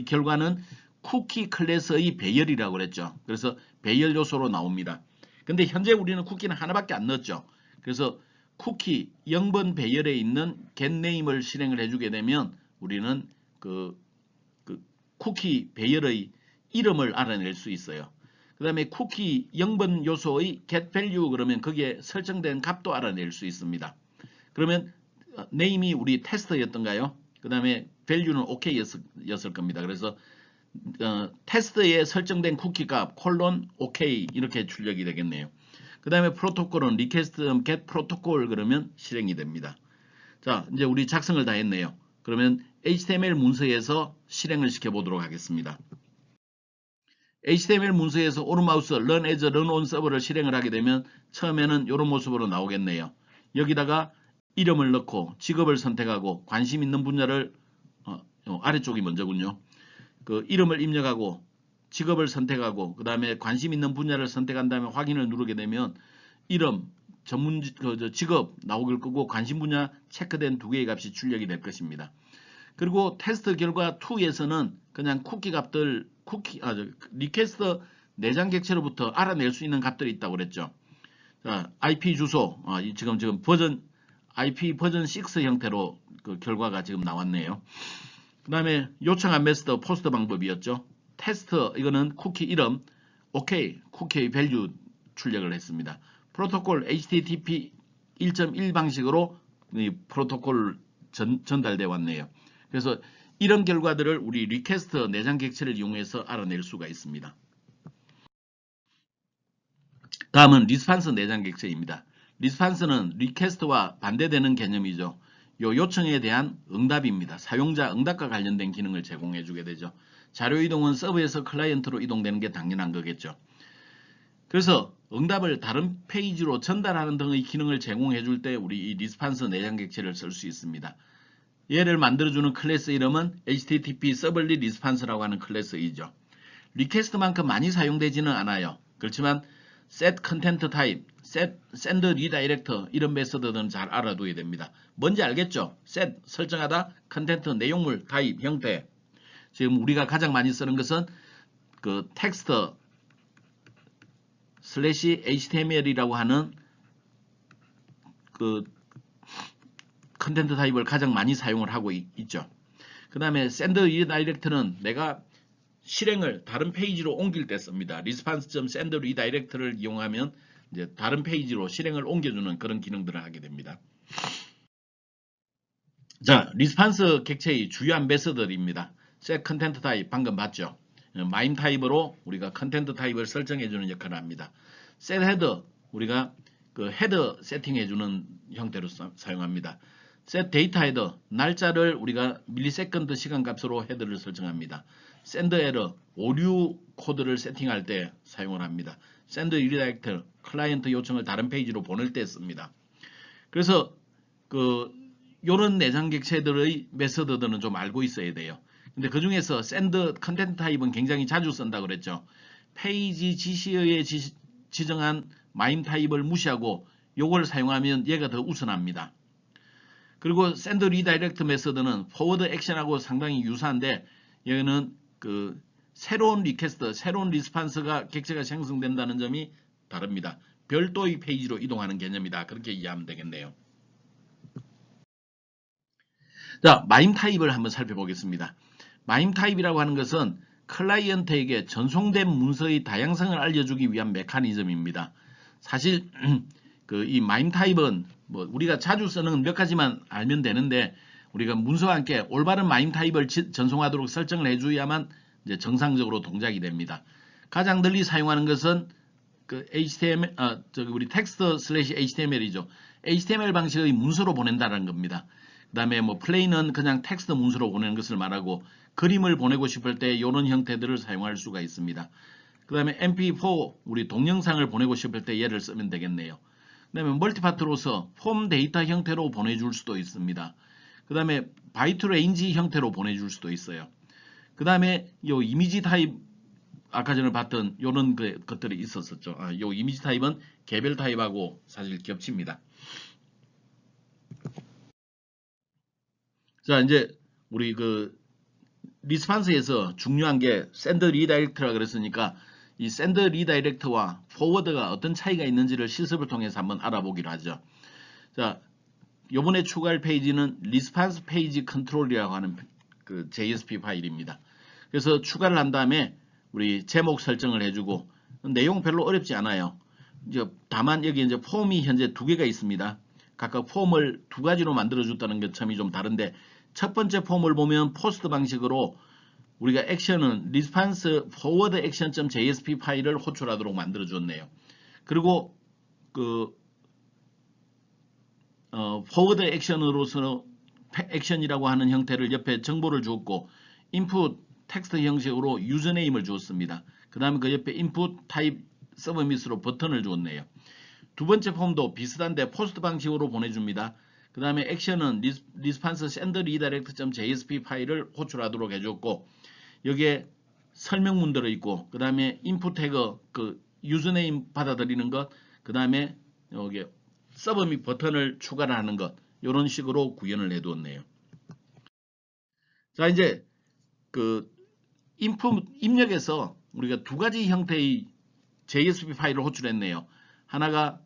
결과는 쿠키 클래스의 배열이라고 그랬죠. 그래서 배열 요소로 나옵니다. 근데 현재 우리는 쿠키는 하나밖에 안 넣었죠. 그래서 쿠키 0번 배열에 있는 getName을 실행을 해주게 되면 우리는 그 쿠키 배열의 이름을 알아낼 수 있어요. 그 다음에 쿠키 0번 요소의 getValue 그러면 거기에 설정된 값도 알아낼 수 있습니다. 그러면 name이 우리 테스트였던가요? 그 다음에 value는 ok였을 겁니다. 그래서 테스트에 설정된 쿠키 값 콜론 OK 이렇게 출력이 되겠네요. 그 다음에 프로토콜은 request.get protocol 그러면 실행이 됩니다. 자, 이제 우리 작성을 다 했네요. 그러면 HTML 문서에서 실행을 시켜보도록 하겠습니다. HTML 문서에서 오른마우스 Run as Run on Server를 실행을 하게 되면 처음에는 이런 모습으로 나오겠네요. 여기다가 이름을 넣고 직업을 선택하고 관심 있는 분야를 아래쪽이 먼저군요. 그 이름을 입력하고 직업을 선택하고 그 다음에 관심 있는 분야를 선택한 다음에 확인을 누르게 되면 이름, 전문 직업 나오길 끄고 관심 분야 체크된 두 개의 값이 출력이 될 것입니다. 그리고 테스트 결과 2에서는 그냥 쿠키 값들 리퀘스트 내장 객체로부터 알아낼 수 있는 값들이 있다고 그랬죠. 자, IP 주소 지금 버전 IP 버전 6 형태로 그 결과가 지금 나왔네요. 그 다음에 요청한 메서드 포스트 방법이었죠. 테스트 이거는 쿠키 이름 OK 쿠키의 밸류 출력을 했습니다. 프로토콜 HTTP 1.1 방식으로 이 프로토콜 전달되어 왔네요. 그래서 이런 결과들을 우리 리퀘스트 내장 객체를 이용해서 알아낼 수가 있습니다. 다음은 리스판스 내장 객체입니다. 리스판스는 리퀘스트와 반대되는 개념이죠. 요청에 대한 응답입니다. 사용자 응답과 관련된 기능을 제공해 주게 되죠. 자료 이동은 서버에서 클라이언트로 이동되는 게 당연한 거겠죠. 그래서 응답을 다른 페이지로 전달하는 등의 기능을 제공해 줄 때 우리 이 리스판스 내장 객체를 쓸 수 있습니다. 얘를 만들어주는 클래스 이름은 HTTP Servlet Response라고 하는 클래스이죠. 리퀘스트만큼 많이 사용되지는 않아요. 그렇지만 set content type, set send redirector 이런 메서드들은 잘 알아둬야 됩니다. 뭔지 알겠죠? set 설정하다, content 내용물, type 형태. 지금 우리가 가장 많이 쓰는 것은 그 text /html이라고 하는 그 컨텐트 타입을 가장 많이 사용을 하고 있죠. 그 다음에 send redirect는 내가 실행을 다른 페이지로 옮길 때 씁니다. response.send redirect를 이용하면 이제 다른 페이지로 실행을 옮겨주는 그런 기능들을 하게 됩니다. 자, 리스판스 객체의 주요한 메서드입니다. set content type 방금 봤죠? mime 타입으로 우리가 컨텐트 타입을 설정해주는 역할을 합니다. set header 우리가 그 헤더 세팅해주는 형태로 사용합니다. set data header 날짜를 우리가 밀리세컨드 시간 값으로 헤더를 설정합니다. send error 오류 코드를 세팅할 때 사용을 합니다. send redirect 클라이언트 요청을 다른 페이지로 보낼 때 씁니다. 그래서 요런 내장 객체들의 메서드들은 좀 알고 있어야 돼요. 근데 그 중에서 send 컨텐트 타입은 굉장히 자주 쓴다 그랬죠. 페이지 지시어에 지정한 mime 타입을 무시하고 요걸 사용하면 얘가 더 우선합니다. 그리고 send redirect 메서드는 forward action하고 상당히 유사한데 여기는 그 새로운 리퀘스트, 새로운 리스판스가 객체가 생성된다는 점이 다릅니다. 별도의 페이지로 이동하는 개념이다. 그렇게 이해하면 되겠네요. 자, mime 타입을 한번 살펴보겠습니다. mime 타입이라고 하는 것은 클라이언트에게 전송된 문서의 다양성을 알려주기 위한 메커니즘입니다. 사실 이 mime 타입은 뭐 우리가 자주 쓰는 몇 가지만 알면 되는데 우리가 문서와 함께 올바른 mime 타입을 전송하도록 설정을 해줘야만 이제 정상적으로 동작이 됩니다. 가장 널리 사용하는 것은 그 HTML, 우리 text/HTML이죠. HTML 방식의 문서로 보낸다는 겁니다. 그 다음에 뭐 플레이는 그냥 텍스트 문서로 보내는 것을 말하고 그림을 보내고 싶을 때 이런 형태들을 사용할 수가 있습니다. 그 다음에 MP4 우리 동영상을 보내고 싶을 때 얘를 쓰면 되겠네요. 그 다음에 멀티파트로서 폼 데이터 형태로 보내줄 수도 있습니다. 그 다음에 바이트 레인지 형태로 보내줄 수도 있어요. 그 다음에 요 이미지 타입 아까 전에 봤던 요런 것들이 있었었죠. 요 이미지 타입은 개별 타입하고 사실 겹칩니다. 자, 이제 우리 그 리스판스에서 중요한 게 샌드 리다이렉트라 그랬으니까 이 샌드 리다이렉트와 포워드가 어떤 차이가 있는지를 실습을 통해서 한번 알아보기로 하죠. 자, 요번에 추가할 페이지는 리스판스 페이지 컨트롤이라고 하는 그 JSP 파일입니다. 그래서 추가를 한 다음에 우리 제목 설정을 해주고 내용 별로 어렵지 않아요. 이제 다만 여기 이제 폼이 현재 2개가 있습니다. 각각 폼을 2가지로 만들어줬다는 게 점이 좀 다른데 첫 번째 폼을 보면 포스트 방식으로 우리가 액션은 response forward action.jsp 파일을 호출하도록 만들어줬네요. 그리고 그 forward action으로서 액션이라고 하는 형태를 옆에 정보를 주었고 input 텍스트 형식으로 유저네임을 주었습니다. 그 다음에 그 옆에 input type 서브밋으로 버튼을 주었네요. 두 번째 폼도 비슷한데 포스트 방식으로 보내줍니다. 그 다음에 액션은 response send redirect.jsp 파일을 호출하도록 해줬고 여기에 설명문 들어있고 그 다음에 input 태그 그 유저네임 받아들이는 것 그 다음에 여기 서브밋 버튼을 추가를 하는 것 이런 식으로 구현을 해두었네요. 자 이제 그 입력에서 우리가 2가지 형태의 JSP 파일을 호출했네요. 하나가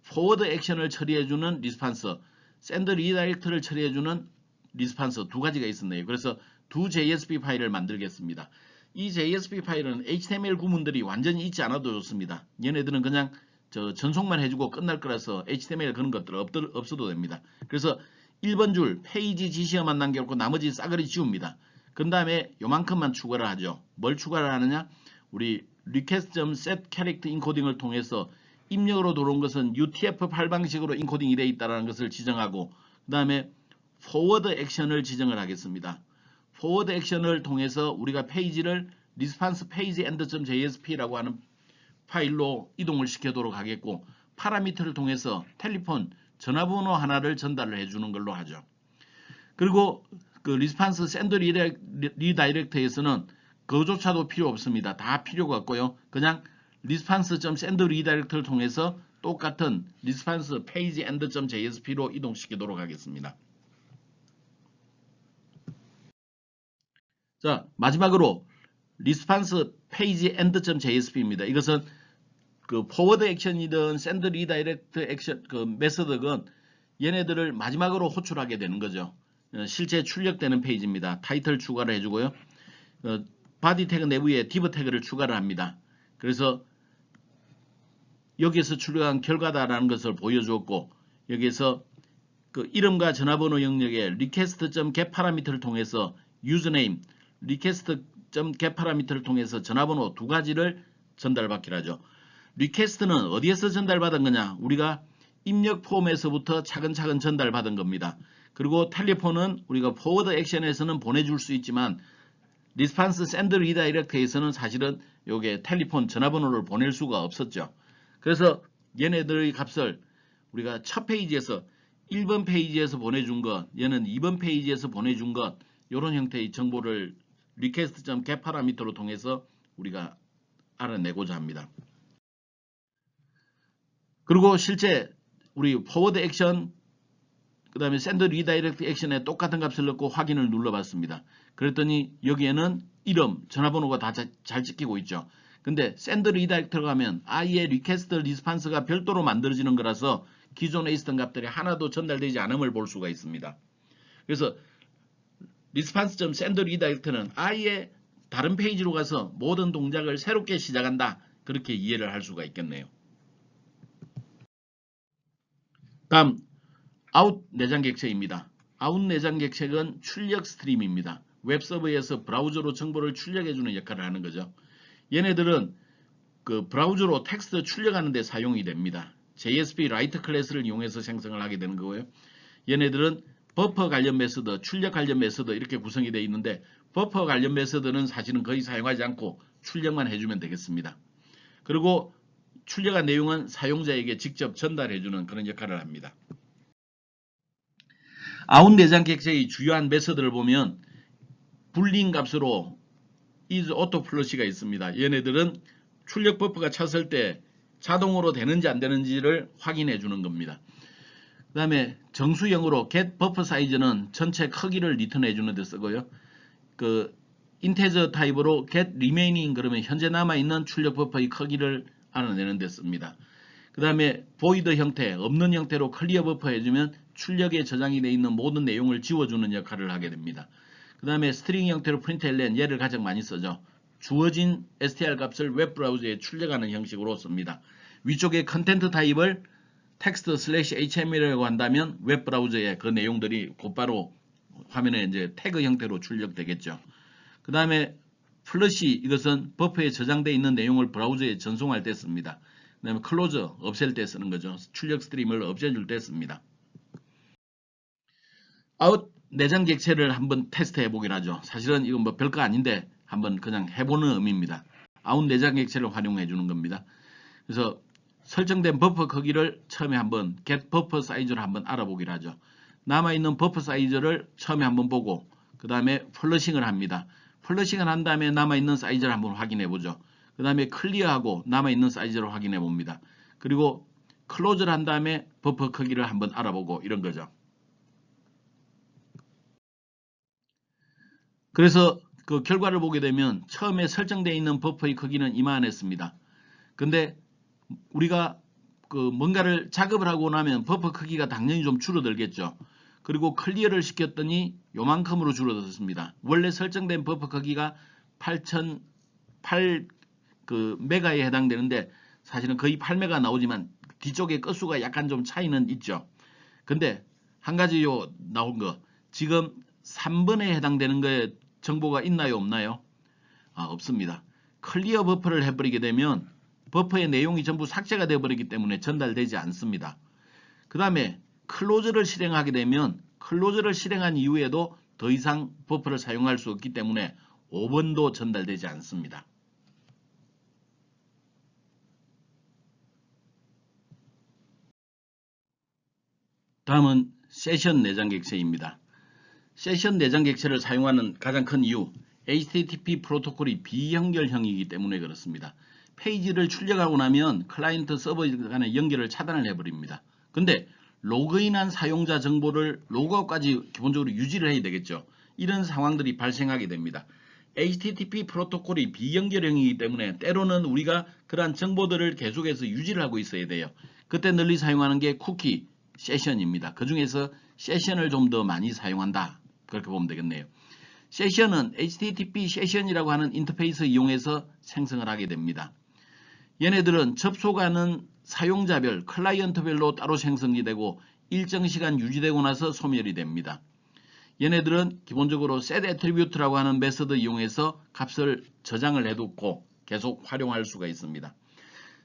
forward 액션을 처리해주는 리스판서, send redirect를 처리해주는 리스판서 2가지가 있었네요. 그래서 2 JSP 파일을 만들겠습니다. 이 JSP 파일은 HTML 구문들이 완전히 있지 않아도 좋습니다. 얘네들은 그냥 전송만 해주고 끝날 거라서 HTML 그런 것들 없어도 됩니다. 그래서 1번 줄 페이지 지시어만 남겨놓고 나머지 싸그리 지웁니다. 그 다음에 요만큼만 추가를 하죠. 뭘 추가를 하느냐? 우리 request.setCharacterEncoding을 통해서 입력으로 들어온 것은 UTF-8 방식으로 인코딩이 되어 있다는 것을 지정하고 그 다음에 forward action을 지정을 하겠습니다. forward action을 통해서 우리가 페이지를 response page end.jsp라고 하는 파일로 이동을 시키도록 하겠고 파라미터를 통해서 텔레폰 전화번호 하나를 전달을 해주는 걸로 하죠. 그리고 그 리스판스 샌드 리다이렉트에서는 그조차도 필요 없습니다. 다 필요가 없고요. 그냥 리스판스.샌드 리다이렉트를 통해서 똑같은 리스판스 페이지 엔드.jsp로 이동시키도록 하겠습니다. 자, 마지막으로 리스판스 페이지 엔드.jsp입니다. 이것은 그 포워드 액션이든 샌드 리다이렉트 액션 그 메서드건 얘네들을 마지막으로 호출하게 되는 거죠. 실제 출력되는 페이지입니다. 타이틀 추가를 해주고요. 바디 태그 내부에 div 태그를 추가를 합니다. 그래서 여기에서 출력한 결과다라는 것을 보여주었고 여기에서 그 이름과 전화번호 영역에 request.get 파라미터를 통해서 username, request.get 파라미터를 통해서 전화번호 2가지를 전달받기로 하죠. request는 어디에서 전달받은 거냐? 우리가 입력 폼에서부터 차근차근 전달받은 겁니다. 그리고 텔레폰은 우리가 포워드 액션에서는 보내줄 수 있지만 리스판스 샌드 리다이렉트에서는 사실은 요게 텔레폰 전화번호를 보낼 수가 없었죠. 그래서 얘네들의 값을 우리가 첫 페이지에서 1번 페이지에서 보내준 것, 얘는 2번 페이지에서 보내준 것 이런 형태의 정보를 request.get 파라미터로 통해서 우리가 알아내고자 합니다. 그리고 실제 우리 포워드 액션 그 다음에 샌드 리다이렉트 액션에 똑같은 값을 넣고 확인을 눌러봤습니다. 그랬더니 여기에는 이름, 전화번호가 다 잘 찍히고 있죠. 근데 샌드 리다이렉트로 가면 아예 리퀘스트 리스판스가 별도로 만들어지는 거라서 기존에 있었던 값들이 하나도 전달되지 않음을 볼 수가 있습니다. 그래서 response.send redirect는 아예 다른 페이지로 가서 모든 동작을 새롭게 시작한다. 그렇게 이해를 할 수가 있겠네요. 다음 아웃 내장 객체입니다. 아웃 내장 객체는 출력 스트림입니다. 웹서버에서 브라우저로 정보를 출력해주는 역할을 하는 거죠. 얘네들은 그 브라우저로 텍스트 출력하는 데 사용이 됩니다. JSP 라이트 클래스를 이용해서 생성을 하게 되는 거고요. 얘네들은 버퍼 관련 메서드, 출력 관련 메서드 이렇게 구성이 되어 있는데 버퍼 관련 메서드는 사실은 거의 사용하지 않고 출력만 해주면 되겠습니다. 그리고 출력한 내용은 사용자에게 직접 전달해주는 그런 역할을 합니다. 아웃 내장 객체의 주요한 메서드를 보면 불린 값으로 is auto flush가 있습니다. 얘네들은 출력 버퍼가 찼을 때 자동으로 되는지 안 되는지를 확인해 주는 겁니다. 그 다음에 정수형으로 get buffer size는 전체 크기를 리턴해 주는 데 쓰고요. 그 integer 타입으로 get remaining 그러면 현재 남아있는 출력 버퍼의 크기를 알아내는 데 씁니다. 그 다음에 void 형태, 없는 형태로 clear 버퍼 해주면 출력에 저장이 되어 있는 모든 내용을 지워주는 역할을 하게 됩니다. 그 다음에 string 형태로 println 얘를 가장 많이 쓰죠. 주어진 str 값을 웹브라우저에 출력하는 형식으로 씁니다. 위쪽에 컨텐트 타입을 text/html이라고 한다면 웹브라우저에 그 내용들이 곧바로 화면에 이제 태그 형태로 출력되겠죠. 그 다음에 플러시 이것은 버퍼에 저장되어 있는 내용을 브라우저에 전송할 때 씁니다. 그 다음에 클로저 없앨 때 쓰는 거죠. 출력 스트림을 없애줄 때 씁니다. 아웃 내장 객체를 한번 테스트 해보긴 하죠. 사실은 이건 뭐 별거 아닌데 한번 그냥 해보는 의미입니다. 아웃 내장 객체를 활용해 주는 겁니다. 그래서 설정된 버퍼 크기를 처음에 한번 get buffer 사이즈를 한번 알아보기로 하죠. 남아있는 버퍼 사이즈를 처음에 한번 보고 그 다음에 플러싱을 합니다. 플러싱을 한 다음에 남아있는 사이즈를 한번 확인해 보죠. 그 다음에 클리어하고 남아있는 사이즈를 확인해 봅니다. 그리고 클로즈를 한 다음에 버퍼 크기를 한번 알아보고 이런 거죠. 그래서 그 결과를 보게 되면 처음에 설정되어 있는 버퍼의 크기는 이만했습니다. 근데 우리가 그 뭔가를 작업을 하고 나면 버퍼 크기가 당연히 좀 줄어들겠죠. 그리고 클리어를 시켰더니 요만큼으로 줄어들었습니다. 원래 설정된 버퍼 크기가 8,008 그 메가에 해당되는데 사실은 거의 8메가 나오지만 뒤쪽에 건수가 약간 좀 차이는 있죠. 근데 한 가지 나온 거 지금 3번에 해당되는 거에 정보가 있나요 없나요? 없습니다. 클리어 버퍼를 해버리게 되면 버퍼의 내용이 전부 삭제가 되어버리기 때문에 전달되지 않습니다. 그 다음에 클로즈를 실행하게 되면 클로즈를 실행한 이후에도 더 이상 버퍼를 사용할 수 없기 때문에 5번도 전달되지 않습니다. 다음은 세션 내장 객체입니다. 세션 내장 객체를 사용하는 가장 큰 이유 HTTP 프로토콜이 비연결형이기 때문에 그렇습니다. 페이지를 출력하고 나면 클라이언트 서버 간의 연결을 차단을 해버립니다. 근데 로그인한 사용자 정보를 로그아웃까지 기본적으로 유지를 해야 되겠죠. 이런 상황들이 발생하게 됩니다. HTTP 프로토콜이 비연결형이기 때문에 때로는 우리가 그러한 정보들을 계속해서 유지를 하고 있어야 돼요. 그때 널리 사용하는 게 쿠키, 세션입니다. 그 중에서 세션을 좀 더 많이 사용한다. 그렇게 보면 되겠네요. 세션은 HTTP 세션이라고 하는 인터페이스 이용해서 생성을 하게 됩니다. 얘네들은 접속하는 사용자별, 클라이언트별로 따로 생성이 되고 일정 시간 유지되고 나서 소멸이 됩니다. 얘네들은 기본적으로 set attribute라고 하는 메서드 이용해서 값을 저장을 해두고 계속 활용할 수가 있습니다.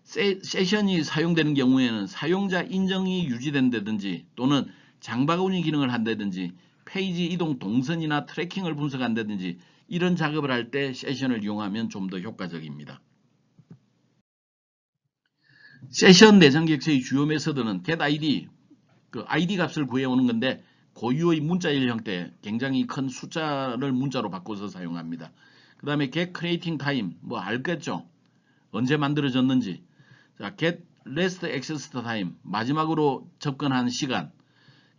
세션이 사용되는 경우에는 사용자 인정이 유지된다든지 또는 장바구니 기능을 한다든지 페이지 이동 동선이나 트래킹을 분석한다든지 이런 작업을 할 때 세션을 이용하면 좀 더 효과적입니다. 세션 내장 객체의 주요 메서드는 getID, 그 ID 값을 구해오는 건데 고유의 문자열 형태, 굉장히 큰 숫자를 문자로 바꿔서 사용합니다. 그 다음에 get creating time, 뭐 알겠죠? 언제 만들어졌는지. 자, get last access time, 마지막으로 접근한 시간.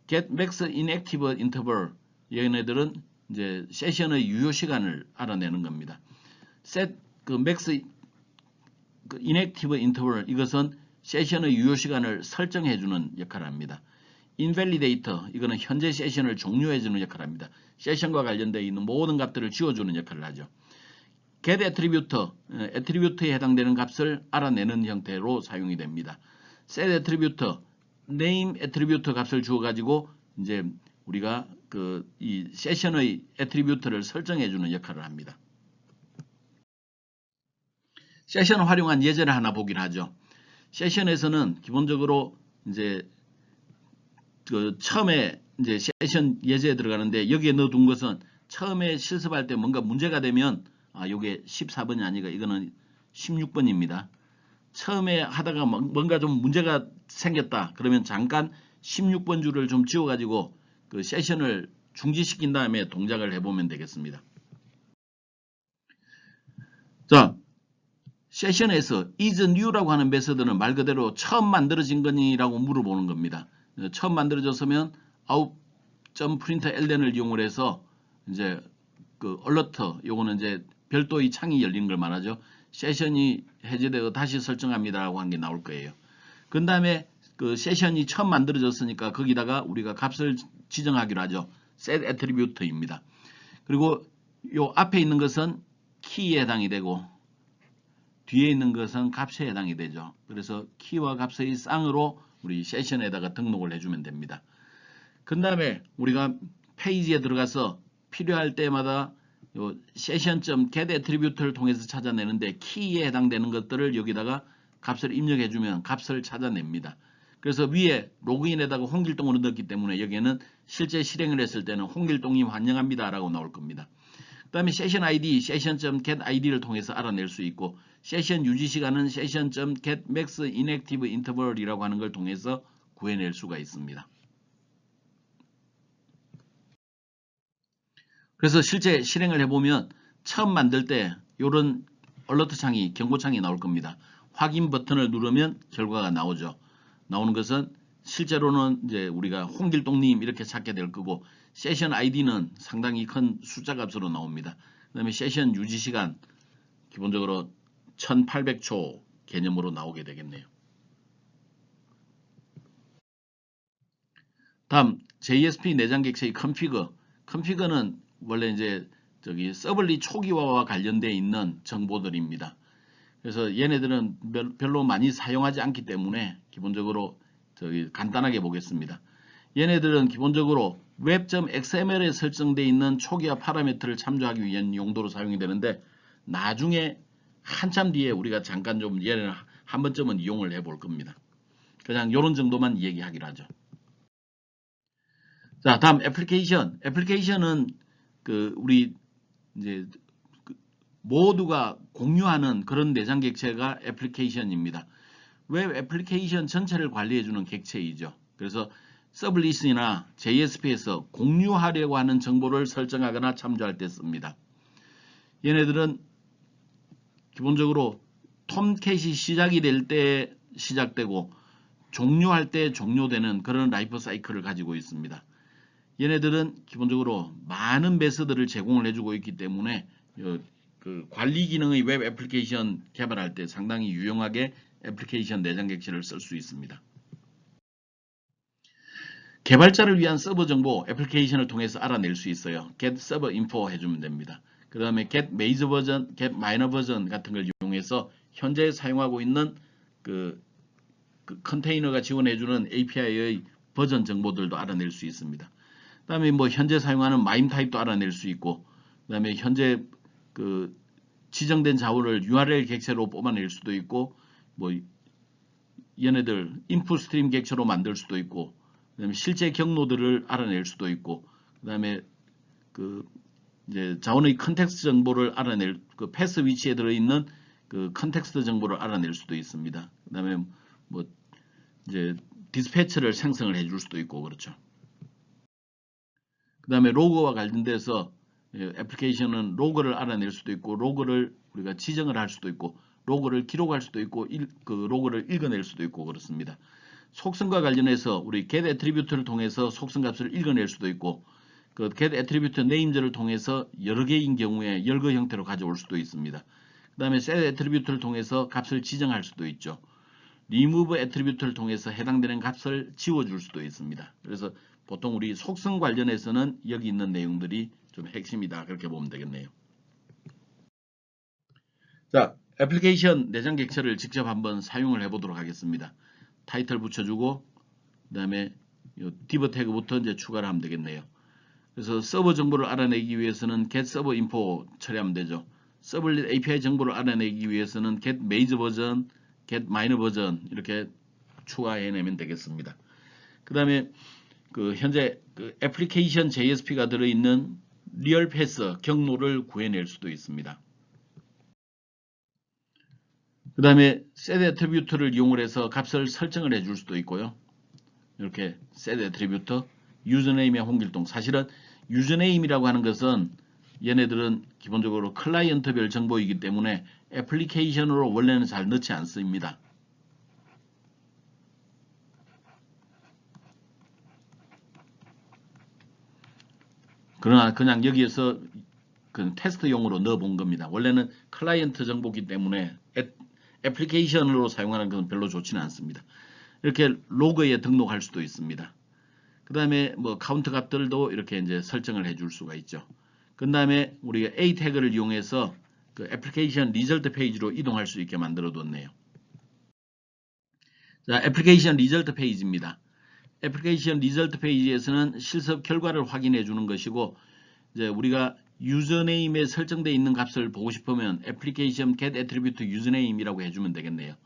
get max inactive interval, 얘네들은 이제 세션의 유효 시간을 알아내는 겁니다. set 그 max inactive interval, 이것은 세션의 유효 시간을 설정해주는 역할을 합니다. invalidator, 이거는 현재 세션을 종료해주는 역할을 합니다. 세션과 관련되어 있는 모든 값들을 지워주는 역할을 하죠. get attribute, attribute에 해당되는 값을 알아내는 형태로 사용이 됩니다. set attribute, name attribute 값을 주어가지고 이제 우리가 이 세션의 attribute를 설정해주는 역할을 합니다. 세션을 활용한 예제를 하나 보긴 하죠. 세션에서는 기본적으로 이제 그 처음에 이제 세션 예제에 들어가는데 여기에 넣어둔 것은 처음에 실습할 때 뭔가 문제가 되면 요게 14번이 아니라 이거는 16번입니다. 처음에 하다가 뭔가 좀 문제가 생겼다. 그러면 잠깐 16번 줄을 좀 지워가지고 그 세션을 중지시킨 다음에 동작을 해보면 되겠습니다. 자, 세션에서 is new라고 하는 메서드는 말 그대로 처음 만들어진 거니라고 물어보는 겁니다. 처음 만들어졌으면 out.println을 이용을 해서 이제 그 alert 요거는 이제 별도의 창이 열리는 걸 말하죠. 세션이 해제되고 다시 설정합니다라고 한 게 나올 거예요. 그 다음에 그 세션이 처음 만들어졌으니까 거기다가 우리가 값을 지정하기로 하죠. set attribute입니다. 그리고 요 앞에 있는 것은 키에 해당이 되고 뒤에 있는 것은 값에 해당이 되죠. 그래서 키와 값의 쌍으로 우리 세션에다가 등록을 해주면 됩니다. 그 다음에 우리가 페이지에 들어가서 필요할 때마다 요 session.get attribute를 통해서 찾아내는데 키에 해당되는 것들을 여기다가 값을 입력해주면 값을 찾아냅니다. 그래서 위에 로그인에다가 홍길동으로 넣었기 때문에 여기에는 실제 실행을 했을 때는 홍길동님 환영합니다 라고 나올 겁니다. 그 다음에 세션 ID, session.get id를 통해서 알아낼 수 있고 세션 유지 시간은 session.get max inactive interval이라고 하는 걸 통해서 구해낼 수가 있습니다. 그래서 실제 실행을 해보면 처음 만들 때 이런 얼러트 창이 경고창이 나올 겁니다. 확인 버튼을 누르면 결과가 나오죠. 나오는 것은 실제로는 이제 우리가 홍길동님 이렇게 찾게 될 거고 세션 아이디는 상당히 큰 숫자 값으로 나옵니다. 그 다음에 세션 유지 시간 기본적으로 1800초 개념으로 나오게 되겠네요. 다음 JSP 내장 객체의 컨피그는 원래 이제 저기 서블릿 초기화와 관련되어 있는 정보들입니다. 그래서 얘네들은 별로 많이 사용하지 않기 때문에 기본적으로 저기 간단하게 보겠습니다. 얘네들은 기본적으로 web.xml에 설정되어 있는 초기화 파라미터를 참조하기 위한 용도로 사용이 되는데 나중에 한참 뒤에 우리가 잠깐 좀 얘를 한 번쯤은 이용을 해볼 겁니다. 그냥 이런 정도만 얘기하기로 하죠. 자, 다음 애플리케이션. 애플리케이션은 그 우리 이제 모두가 공유하는 그런 내장 객체가 애플리케이션입니다. 웹 애플리케이션 전체를 관리해주는 객체이죠. 그래서 서블릿이나 JSP에서 공유하려고 하는 정보를 설정하거나 참조할 때 씁니다. 얘네들은 기본적으로 톰캣이 시작이 될 때 시작되고 종료할 때 종료되는 그런 라이프 사이클을 가지고 있습니다. 얘네들은 기본적으로 많은 메서드를 제공을 해주고 있기 때문에 그 관리 기능의 웹 애플리케이션 개발할 때 상당히 유용하게 애플리케이션 내장 객체를 쓸 수 있습니다. 개발자를 위한 서버 정보 애플리케이션을 통해서 알아낼 수 있어요. get server info 해주면 됩니다. 그 다음에 get major version, get minor version 같은 걸 이용해서 현재 사용하고 있는 그 컨테이너가 지원해주는 API의 버전 정보들도 알아낼 수 있습니다. 그 다음에 뭐 현재 사용하는 마임 타입도 알아낼 수 있고, 그 다음에 현재 그 지정된 자원을 URL 객체로 뽑아낼 수도 있고, 뭐 얘네들 인풋 스트림 객체로 만들 수도 있고, 그다음에 실제 경로들을 알아낼 수도 있고, 그다음에 그 이제 자원의 컨텍스트 정보를 알아낼 그 패스 위치에 들어있는 그 컨텍스트 정보를 알아낼 수도 있습니다. 그다음에 뭐 이제 디스패치를 생성을 해줄 수도 있고 그렇죠. 그다음에 로그와 관련돼서 애플리케이션은 로그를 알아낼 수도 있고 로그를 우리가 지정을 할 수도 있고 로그를 기록할 수도 있고 그 로그를 읽어낼 수도 있고 그렇습니다. 속성과 관련해서 우리 get attribute를 통해서 속성 값을 읽어낼 수도 있고 그 get attribute name를 통해서 여러 개인 경우에 열거 형태로 가져올 수도 있습니다. 그 다음에 set attribute를 통해서 값을 지정할 수도 있죠. remove attribute를 통해서 해당되는 값을 지워줄 수도 있습니다. 그래서 보통 우리 속성 관련해서는 여기 있는 내용들이 좀 핵심이다 그렇게 보면 되겠네요. 자, 애플리케이션 내장 객체를 직접 한번 사용을 해보도록 하겠습니다. 타이틀 붙여주고 그 다음에 디버 태그부터 이제 추가를 하면 되겠네요. 그래서 서버 정보를 알아내기 위해서는 get server info 처리하면 되죠. 서블릿 API 정보를 알아내기 위해서는 get major version, get minor 버전 이렇게 추가해내면 되겠습니다. 그 다음에 그 현재 그 애플리케이션 JSP가 들어있는 리얼 패스 경로를 구해낼 수도 있습니다. 그 다음에 set attribute를 이용을 해서 값을 설정을 해줄 수도 있고요. 이렇게 set attribute, 유저네임의 홍길동. 사실은 유저네임이라고 하는 것은 얘네들은 기본적으로 클라이언트별 정보이기 때문에 애플리케이션으로 원래는 잘 넣지 않습니다. 그러나 그냥 여기에서 그 테스트용으로 넣어본 겁니다. 원래는 클라이언트 정보이기 때문에 애플리케이션으로 사용하는 것은 별로 좋지는 않습니다. 이렇게 로그에 등록할 수도 있습니다. 그 다음에 뭐 카운트 값들도 이렇게 이제 설정을 해줄 수가 있죠. 그 다음에 우리가 A 태그를 이용해서 그 애플리케이션 리절트 페이지로 이동할 수 있게 만들어 뒀네요. 자, 애플리케이션 리절트 페이지입니다. 애플리케이션 리절트 페이지에서는 실습 결과를 확인해 주는 것이고, 이제 우리가 유저네임에 설정되어 있는 값을 보고 싶으면 애플리케이션 get attribute 유저네임이라고 해주면 되겠네요.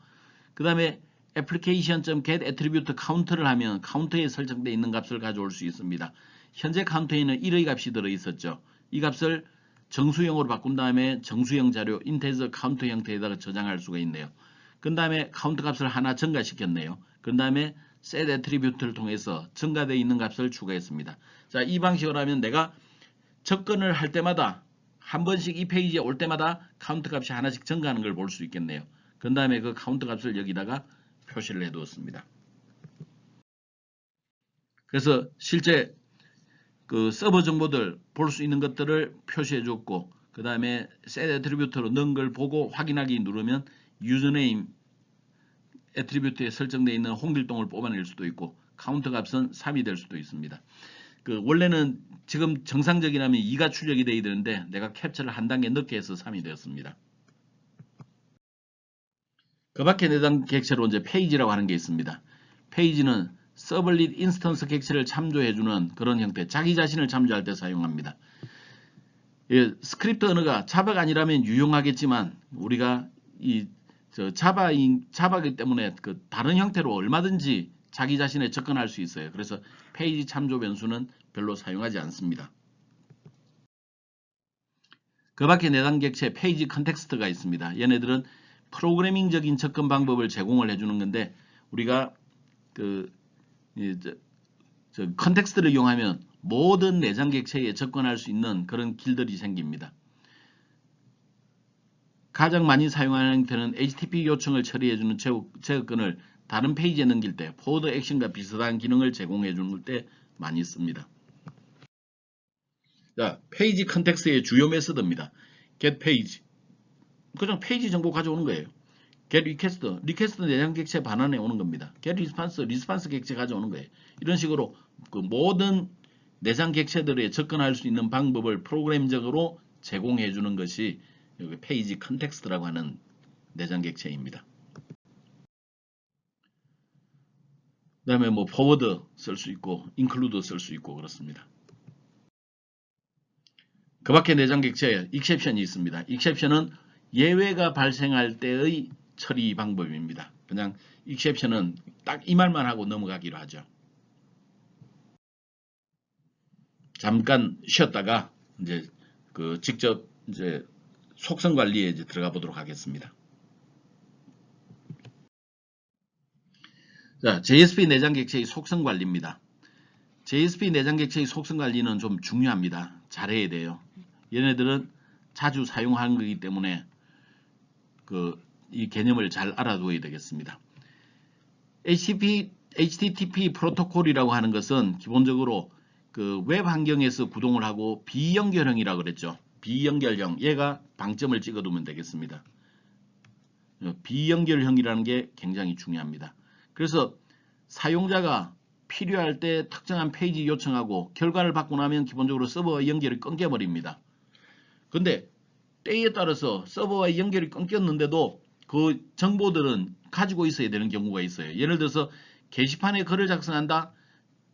그 다음에 application.get attribute count를 하면 카운트에 설정되어 있는 값을 가져올 수 있습니다. 현재 카운트에는 1의 값이 들어있었죠. 이 값을 정수형으로 바꾼 다음에 정수형 자료 integer count 형태에다가 저장할 수가 있네요. 그 다음에 카운트 값을 하나 증가시켰네요. 그 다음에 set attribute를 통해서 증가되어 있는 값을 추가했습니다. 자, 이 방식으로 하면 내가 접근을 할 때마다 한 번씩 이 페이지에 올 때마다 카운트 값이 하나씩 증가하는 걸 볼 수 있겠네요. 그 다음에 그 카운트 값을 여기다가 표시를 해 두었습니다. 그래서 실제 그 서버 정보들 볼 수 있는 것들을 표시해 줬고, 그 다음에 set attribute로 넣은 걸 보고 확인하기 누르면 유저네임 애트리뷰트에 설정되어 있는 홍길동을 뽑아낼 수도 있고, 카운트 값은 3이 될 수도 있습니다. 그 원래는 지금 정상적이라면 2가 출력이 되어야 되는데 내가 캡처를 한 단계 늦게 해서 3이 되었습니다. 그 밖에 내장 객체로 이제 페이지라고 하는 게 있습니다. 페이지는 서블릿 인스턴스 객체를 참조해주는 그런 형태, 자기 자신을 참조할 때 사용합니다. 예, 스크립트 언어가 자바가 아니라면 유용하겠지만 우리가 이 자바이기 때문에 그 다른 형태로 얼마든지 자기 자신에 접근할 수 있어요. 그래서 페이지 참조 변수는 별로 사용하지 않습니다. 그 밖에 내장 객체 페이지 컨텍스트가 있습니다. 얘네들은 프로그래밍적인 접근 방법을 제공을 해주는 건데, 우리가 컨텍스트를 이용하면 모든 내장 객체에 접근할 수 있는 그런 길들이 생깁니다. 가장 많이 사용하는 형태는 HTTP 요청을 처리해주는 제어권을 다른 페이지에 넘길 때 포워드 액션과 비슷한 기능을 제공해주는 때 많이 씁니다. 자, 페이지 컨텍스트의 주요 메서드입니다. get page, 그냥 페이지 정보 가져오는 거예요. get request 내장 객체 반환해 오는 겁니다. get response 객체 가져오는 거예요. 이런 식으로 그 모든 내장 객체들에 접근할 수 있는 방법을 프로그램적으로 제공해 주는 것이 여기 페이지 컨텍스트라고 하는 내장 객체입니다. 그 다음에 뭐 forward 쓸 수 있고 include 쓸 수 있고 그렇습니다. 그 밖에 내장 객체에 exception이 있습니다. exception은 예외가 발생할 때의 처리 방법입니다. 그냥 exception은 딱 이 말만 하고 넘어가기로 하죠. 잠깐 쉬었다가 이제 그 직접 이제 속성 관리에 이제 들어가 보도록 하겠습니다. 자, JSP 내장 객체의 속성 관리입니다. JSP 내장 객체의 속성 관리는 좀 중요합니다. 잘해야 돼요. 얘네들은 자주 사용하는 거기 때문에 이 개념을 잘 알아둬야 되겠습니다. HTTP 프로토콜이라고 하는 것은 기본적으로 그 웹 환경에서 구동을 하고 비연결형이라고 그랬죠. 비연결형, 얘가 방점을 찍어두면 되겠습니다. 비연결형이라는 게 굉장히 중요합니다. 그래서 사용자가 필요할 때 특정한 페이지 요청하고 결과를 받고 나면 기본적으로 서버와 연결이 끊겨버립니다. 근데 때에 따라서 서버와 연결이 끊겼는데도 그 정보들은 가지고 있어야 되는 경우가 있어요. 예를 들어서 게시판에 글을 작성한다.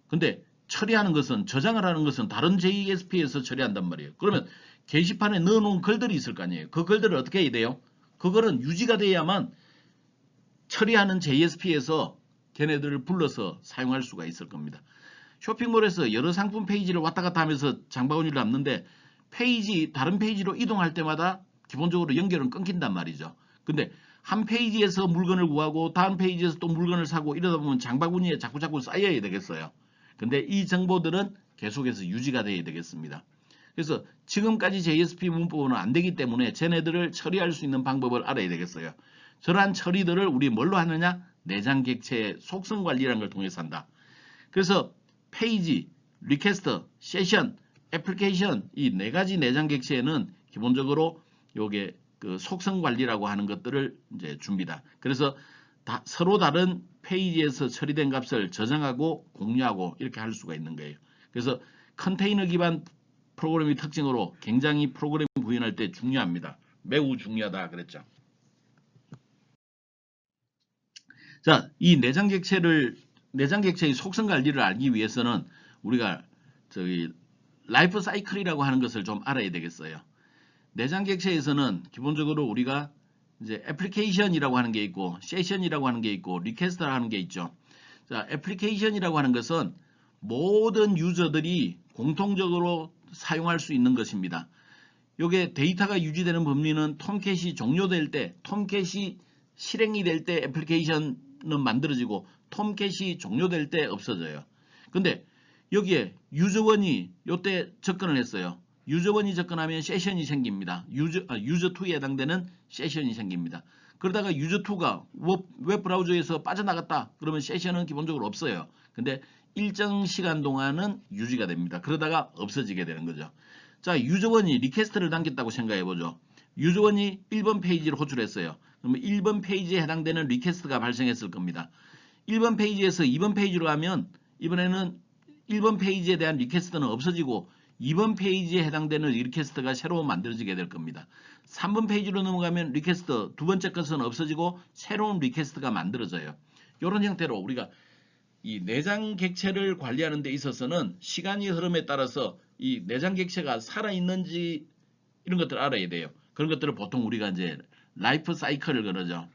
근데 처리하는 것은, 저장을 하는 것은 다른 JSP에서 처리한단 말이에요. 그러면 게시판에 넣어놓은 글들이 있을 거 아니에요. 그 글들을 어떻게 해야 돼요? 그 글은 유지가 돼야만 처리하는 JSP에서 걔네들을 불러서 사용할 수가 있을 겁니다. 쇼핑몰에서 여러 상품 페이지를 왔다 갔다 하면서 장바구니를 담는데 다른 페이지로 이동할 때마다 기본적으로 연결은 끊긴단 말이죠. 근데 한 페이지에서 물건을 구하고 다음 페이지에서 또 물건을 사고 이러다 보면 장바구니에 자꾸자꾸 쌓여야 되겠어요. 근데 이 정보들은 계속해서 유지가 돼야 되겠습니다. 그래서 지금까지 JSP 문법은 안 되기 때문에 쟤네들을 처리할 수 있는 방법을 알아야 되겠어요. 저러한 처리들을 우리 뭘로 하느냐? 내장 객체의 속성 관리라는 걸 통해서 한다. 그래서 페이지, 리퀘스트, 세션, 애플리케이션 이 네 가지 내장 객체에는 기본적으로 요게 그 속성 관리라고 하는 것들을 이제 줍니다. 그래서 서로 다른 페이지에서 처리된 값을 저장하고 공유하고 이렇게 할 수가 있는 거예요. 그래서 컨테이너 기반 프로그램의 특징으로 굉장히 프로그램 구현할 때 중요합니다. 매우 중요하다 그랬죠. 자, 이 내장 객체의 속성 관리를 알기 위해서는 우리가 라이프 사이클이라고 하는 것을 좀 알아야 되겠어요. 내장 객체에서는 기본적으로 우리가 이제 애플리케이션이라고 하는 게 있고, 세션이라고 하는 게 있고, 리퀘스트라고 하는 게 있죠. 자, 애플리케이션이라고 하는 것은 모든 유저들이 공통적으로 사용할 수 있는 것입니다. 요게 데이터가 유지되는 범위는 톰캣이 종료될 때, 톰캣이 실행이 될 때 애플리케이션은 만들어지고 톰캣이 종료될 때 없어져요. 근데 여기에 유저1이 요때 접근을 했어요. 유저1이 접근하면 세션이 생깁니다. 유저2에 해당되는 세션이 생깁니다. 그러다가 유저2가 웹브라우저에서 빠져나갔다. 그러면 세션은 기본적으로 없어요. 근데 일정 시간 동안은 유지가 됩니다. 그러다가 없어지게 되는 거죠. 자, 유저1이 리퀘스트를 남겼다고 생각해보죠. 유저1이 1번 페이지를 호출했어요. 그러면 1번 페이지에 해당되는 리퀘스트가 발생했을 겁니다. 1번 페이지에서 2번 페이지로 가면 이번에는 1번 페이지에 대한 리퀘스트는 없어지고 2번 페이지에 해당되는 리퀘스트가 새로 만들어지게 될 겁니다. 3번 페이지로 넘어가면 리퀘스트 두 번째 것은 없어지고 새로운 리퀘스트가 만들어져요. 이런 형태로 우리가 이 내장 객체를 관리하는 데 있어서는 시간의 흐름에 따라서 이 내장 객체가 살아있는지 이런 것들을 알아야 돼요. 그런 것들을 보통 우리가 이제 라이프 사이클을 그러죠.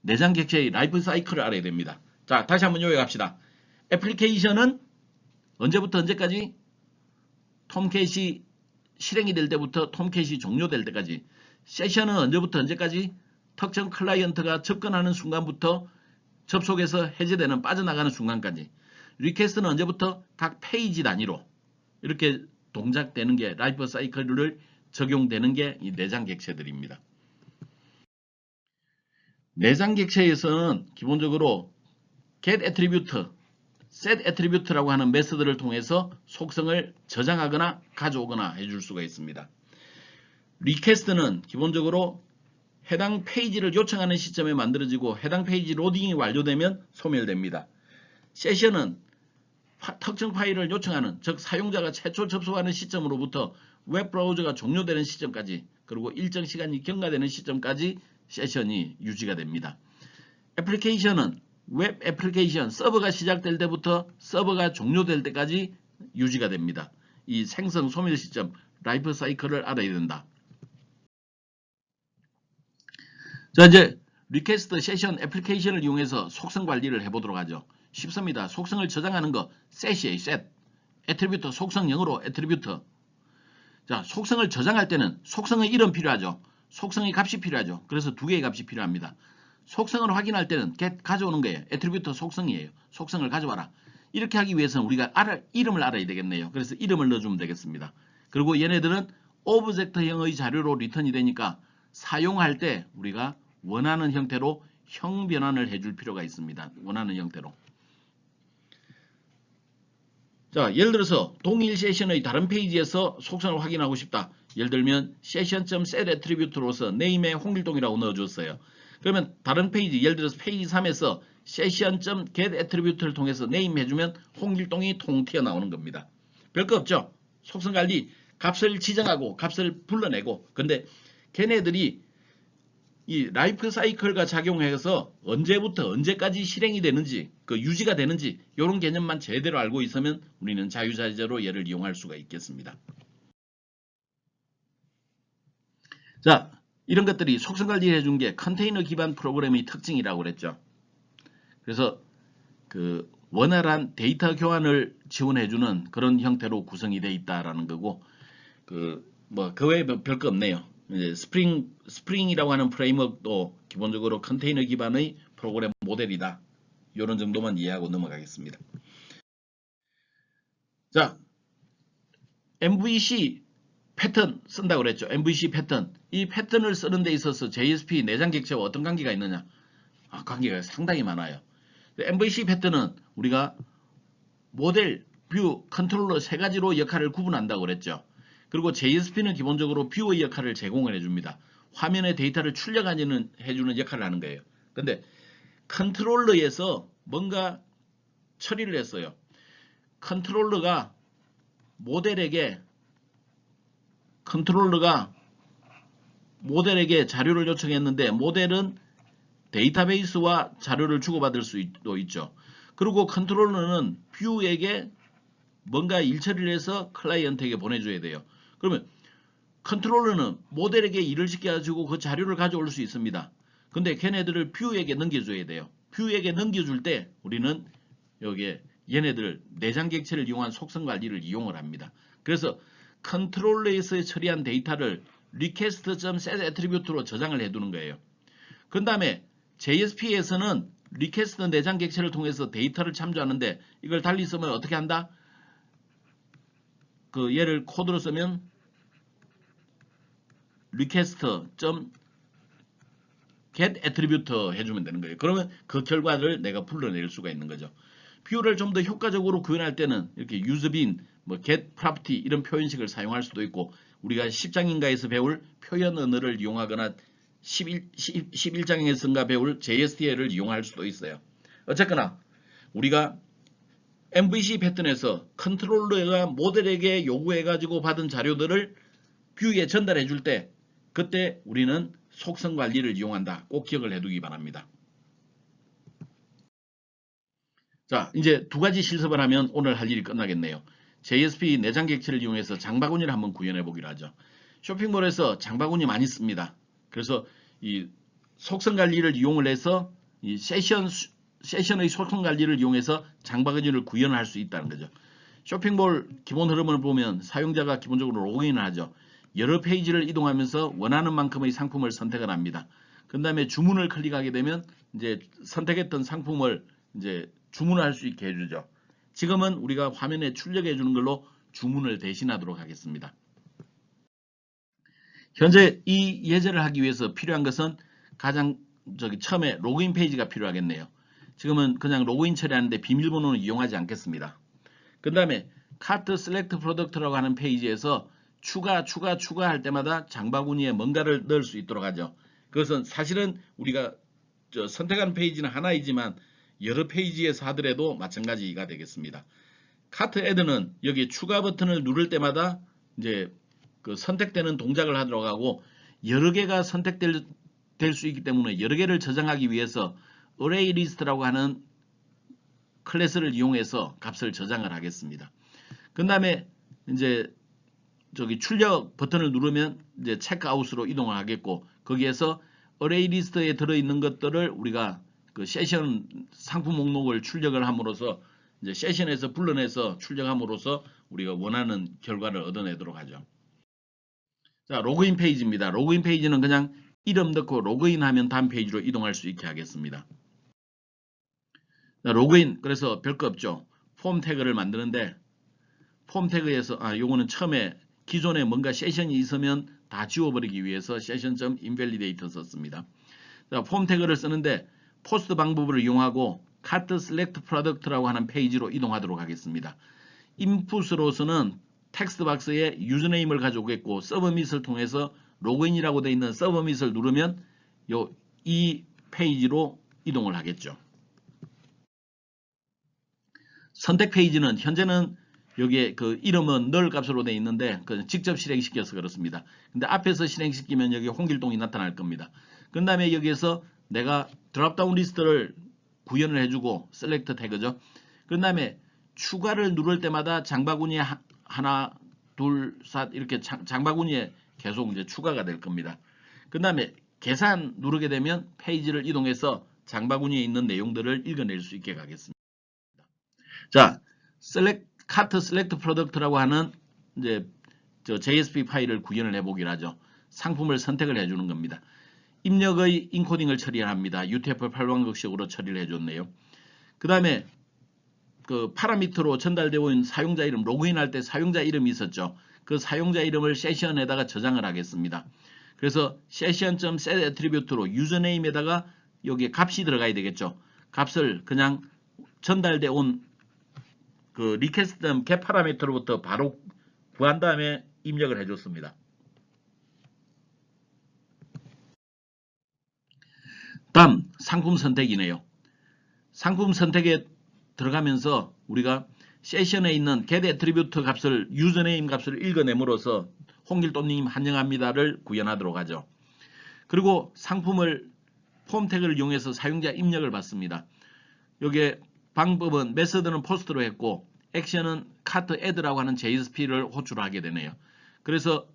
내장 객체의 라이프 사이클을 알아야 됩니다. 자, 다시 한번 요약합시다. 애플리케이션은 언제부터 언제까지? 톰캣이 실행이 될 때부터 톰캣이 종료될 때까지. 세션은 언제부터 언제까지? 특정 클라이언트가 접근하는 순간부터 접속에서 해제되는 빠져나가는 순간까지. 리퀘스트는 언제부터? 각 페이지 단위로 이렇게 동작되는 게 라이프 사이클을 적용되는 게 이 내장 객체들입니다. 내장 객체에서는 기본적으로 get attribute, set attribute라고 하는 메서드를 통해서 속성을 저장하거나 가져오거나 해줄 수가 있습니다. 리퀘스트는 기본적으로 해당 페이지를 요청하는 시점에 만들어지고 해당 페이지 로딩이 완료되면 소멸됩니다. 세션은 특정 파일을 요청하는, 즉 사용자가 최초 접속하는 시점으로부터 웹브라우저가 종료되는 시점까지, 그리고 일정 시간이 경과되는 시점까지 세션이 유지가 됩니다. 애플리케이션은 웹 애플리케이션 서버가 시작될 때부터 서버가 종료될 때까지 유지가 됩니다. 이 생성 소멸 시점 라이프 사이클을 알아야 된다. 자, 이제 리퀘스트, 세션, 애플리케이션을 이용해서 속성 관리를 해보도록 하죠. 쉽습니다. 속성을 저장하는 거 set이에요. set. 애트리뷰트 속성형으로 애트리뷰트. 자, 속성을 저장할 때는 속성의 이름 필요하죠. 속성의 값이 필요하죠. 그래서 두 개의 값이 필요합니다. 속성을 확인할 때는 get 가져오는 거예요. 애트리뷰트 속성이에요. 속성을 가져와라. 이렇게 하기 위해서는 우리가 이름을 알아야 되겠네요. 그래서 이름을 넣어주면 되겠습니다. 그리고 얘네들은 오브젝트형의 자료로 리턴이 되니까 사용할 때 우리가 원하는 형태로 형 변환을 해줄 필요가 있습니다. 원하는 형태로. 자, 예를 들어서 동일 세션의 다른 페이지에서 속성을 확인하고 싶다. 예를 들면 session.set attribute로서 name에 홍길동이라고 넣어줬어요. 그러면 다른 페이지, 예를 들어서 페이지 3에서 session.get attribute를 통해서 name 해주면 홍길동이 통 튀어나오는 겁니다. 별거 없죠. 속성 관리, 값을 지정하고 값을 불러내고. 근데 걔네들이 이 라이프 사이클과 작용해서 언제부터 언제까지 실행이 되는지, 그 유지가 되는지 이런 개념만 제대로 알고 있으면 우리는 자유자재로 얘를 이용할 수가 있겠습니다. 자, 이런 것들이 속성 관리를 해준 게 컨테이너 기반 프로그램의 특징이라고 그랬죠. 그래서 그 원활한 데이터 교환을 지원해주는 그런 형태로 구성이 되어 있다라는 거고, 그 외에 별거 없네요. 이제 스프링이라고 하는 프레임워크도 기본적으로 컨테이너 기반의 프로그램 모델이다. 이런 정도만 이해하고 넘어가겠습니다. 자, MVC 패턴 쓴다고 그랬죠. MVC 패턴. 이 패턴을 쓰는 데 있어서 JSP 내장 객체와 어떤 관계가 있느냐? 관계가 상당히 많아요. MVC 패턴은 우리가 모델, 뷰, 컨트롤러 세 가지로 역할을 구분한다고 그랬죠. 그리고 JSP는 기본적으로 뷰의 역할을 제공을 해줍니다. 화면에 데이터를 해주는 역할을 하는 거예요. 근데 컨트롤러에서 뭔가 처리를 했어요. 컨트롤러가 모델에게 자료를 요청했는데 모델은 데이터베이스와 자료를 주고받을 수도 있죠. 그리고 컨트롤러는 뷰에게 뭔가 일처리를 해서 클라이언트에게 보내줘야 돼요. 그러면 컨트롤러는 모델에게 일을 시켜가지고 그 자료를 가져올 수 있습니다. 근데 걔네들을 뷰에게 넘겨줘야 돼요. 뷰에게 넘겨줄 때 우리는 여기에 얘네들 내장 객체를 이용한 속성 관리를 이용을 합니다. 그래서 컨트롤러에서 처리한 데이터를 request.set 애트리뷰트로 저장을 해두는 거예요. 그 다음에 JSP에서는 request 내장 객체를 통해서 데이터를 참조하는데 이걸 달리 쓰면 어떻게 한다? 그 얘를 코드로 쓰면 request.get attribute 해주면 되는 거예요. 그러면 그 결과를 내가 불러낼 수가 있는 거죠. 뷰를 좀 더 효과적으로 구현할 때는 이렇게 useBin, get property 이런 표현식을 사용할 수도 있고 우리가 10장인가에서 배울 표현 언어를 이용하거나 11장에서인가 배울 JSTL을 이용할 수도 있어요. 어쨌거나 우리가 MVC 패턴에서 컨트롤러가 모델에게 요구해가지고 받은 자료들을 뷰에 전달해 줄 때 그때 우리는 속성 관리를 이용한다. 꼭 기억을 해두기 바랍니다. 자, 이제 두 가지 실습을 하면 오늘 할 일이 끝나겠네요. JSP 내장 객체를 이용해서 장바구니를 한번 구현해 보기로 하죠. 쇼핑몰에서 장바구니 많이 씁니다. 그래서 이 속성 관리를 이용을 해서 이 세션의 속성 관리를 이용해서 장바구니를 구현할 수 있다는 거죠. 쇼핑몰 기본 흐름을 보면 사용자가 기본적으로 로그인을 하죠. 여러 페이지를 이동하면서 원하는 만큼의 상품을 선택을 합니다. 그 다음에 주문을 클릭하게 되면 이제 선택했던 상품을 이제 주문할 수 있게 해주죠. 지금은 우리가 화면에 출력해 주는 걸로 주문을 대신하도록 하겠습니다. 현재 이 예제를 하기 위해서 필요한 것은 가장 처음에 로그인 페이지가 필요하겠네요. 지금은 그냥 로그인 처리하는데 비밀번호는 이용하지 않겠습니다. 그 다음에 카트 셀렉트 프로덕트라고 하는 페이지에서 추가할 때마다 장바구니에 뭔가를 넣을 수 있도록 하죠. 그것은 사실은 우리가 선택하는 페이지는 하나이지만 여러 페이지에서 하더라도 마찬가지가 되겠습니다. 카트 애드는 여기 추가 버튼을 누를 때마다 이제 그 선택되는 동작을 하도록 하고 여러 개가 선택될 수 있기 때문에 여러 개를 저장하기 위해서 array list라고 하는 클래스를 이용해서 값을 저장을 하겠습니다. 그 다음에 이제 출력 버튼을 누르면 이제 체크아웃으로 이동을 하겠고 거기에서 array list에 들어있는 것들을 우리가 그 세션 상품 목록을 출력을 함으로써 이제 세션에서 불러내서 출력함으로써 우리가 원하는 결과를 얻어내도록 하죠. 자, 로그인 페이지입니다. 로그인 페이지는 그냥 이름 넣고 로그인하면 다음 페이지로 이동할 수 있게 하겠습니다. 자, 로그인 그래서 별거 없죠. 폼 태그를 만드는데 폼 태그에서 요거는 처음에 기존에 뭔가 세션이 있으면 다 지워버리기 위해서 session.invalidate 썼습니다. 자, 폼 태그를 쓰는데 포스트 방법을 이용하고 카트 셀렉트 프로덕트라고 하는 페이지로 이동하도록 하겠습니다. 인풋으로서는 텍스트 박스에 유저네임을 가져오겠고 서브밋을 통해서 로그인이라고 되어 있는 서브밋을 누르면 이 페이지로 이동을 하겠죠. 선택 페이지는 현재는 여기에 그 이름은 null 값으로 되어 있는데 직접 실행시켜서 그렇습니다. 근데 앞에서 실행시키면 여기 홍길동이 나타날 겁니다. 그 다음에 여기에서 내가 드롭다운 리스트를 구현을 해주고 셀렉트 태그죠. 그 다음에 추가를 누를 때마다 장바구니에 하나, 둘, 셋 이렇게 장바구니에 계속 이제 추가가 될 겁니다. 그 다음에 계산 누르게 되면 페이지를 이동해서 장바구니에 있는 내용들을 읽어낼 수 있게 가겠습니다. 자, 카트 셀렉트 프로덕트라고 하는 이제 JSP 파일을 구현을 해보기로 하죠. 상품을 선택을 해주는 겁니다. 입력의 인코딩을 처리합니다. UTF-8방식으로 처리를 해줬네요. 그 다음에 그 파라미터로 전달되어 있는 사용자 이름, 로그인할 때 사용자 이름이 있었죠. 그 사용자 이름을 세션에다가 저장을 하겠습니다. 그래서 session.setAttribute로 유저네임에다가 여기에 값이 들어가야 되겠죠. 값을 그냥 전달되어 온 그 request.get 파라미터로부터 바로 구한 다음에 입력을 해줬습니다. 다음 상품 선택이네요. 상품 선택에 들어가면서 우리가 세션에 있는 get attribute 값을 유저네임 값을 읽어내므로써 홍길동님 환영합니다를 구현하도록 하죠. 그리고 상품을 폼 태그를 이용해서 사용자 입력을 받습니다. 여기에 방법은 메서드는 포스트로 했고 액션은 카트 애드라고 하는 JSP를 호출하게 되네요. 그래서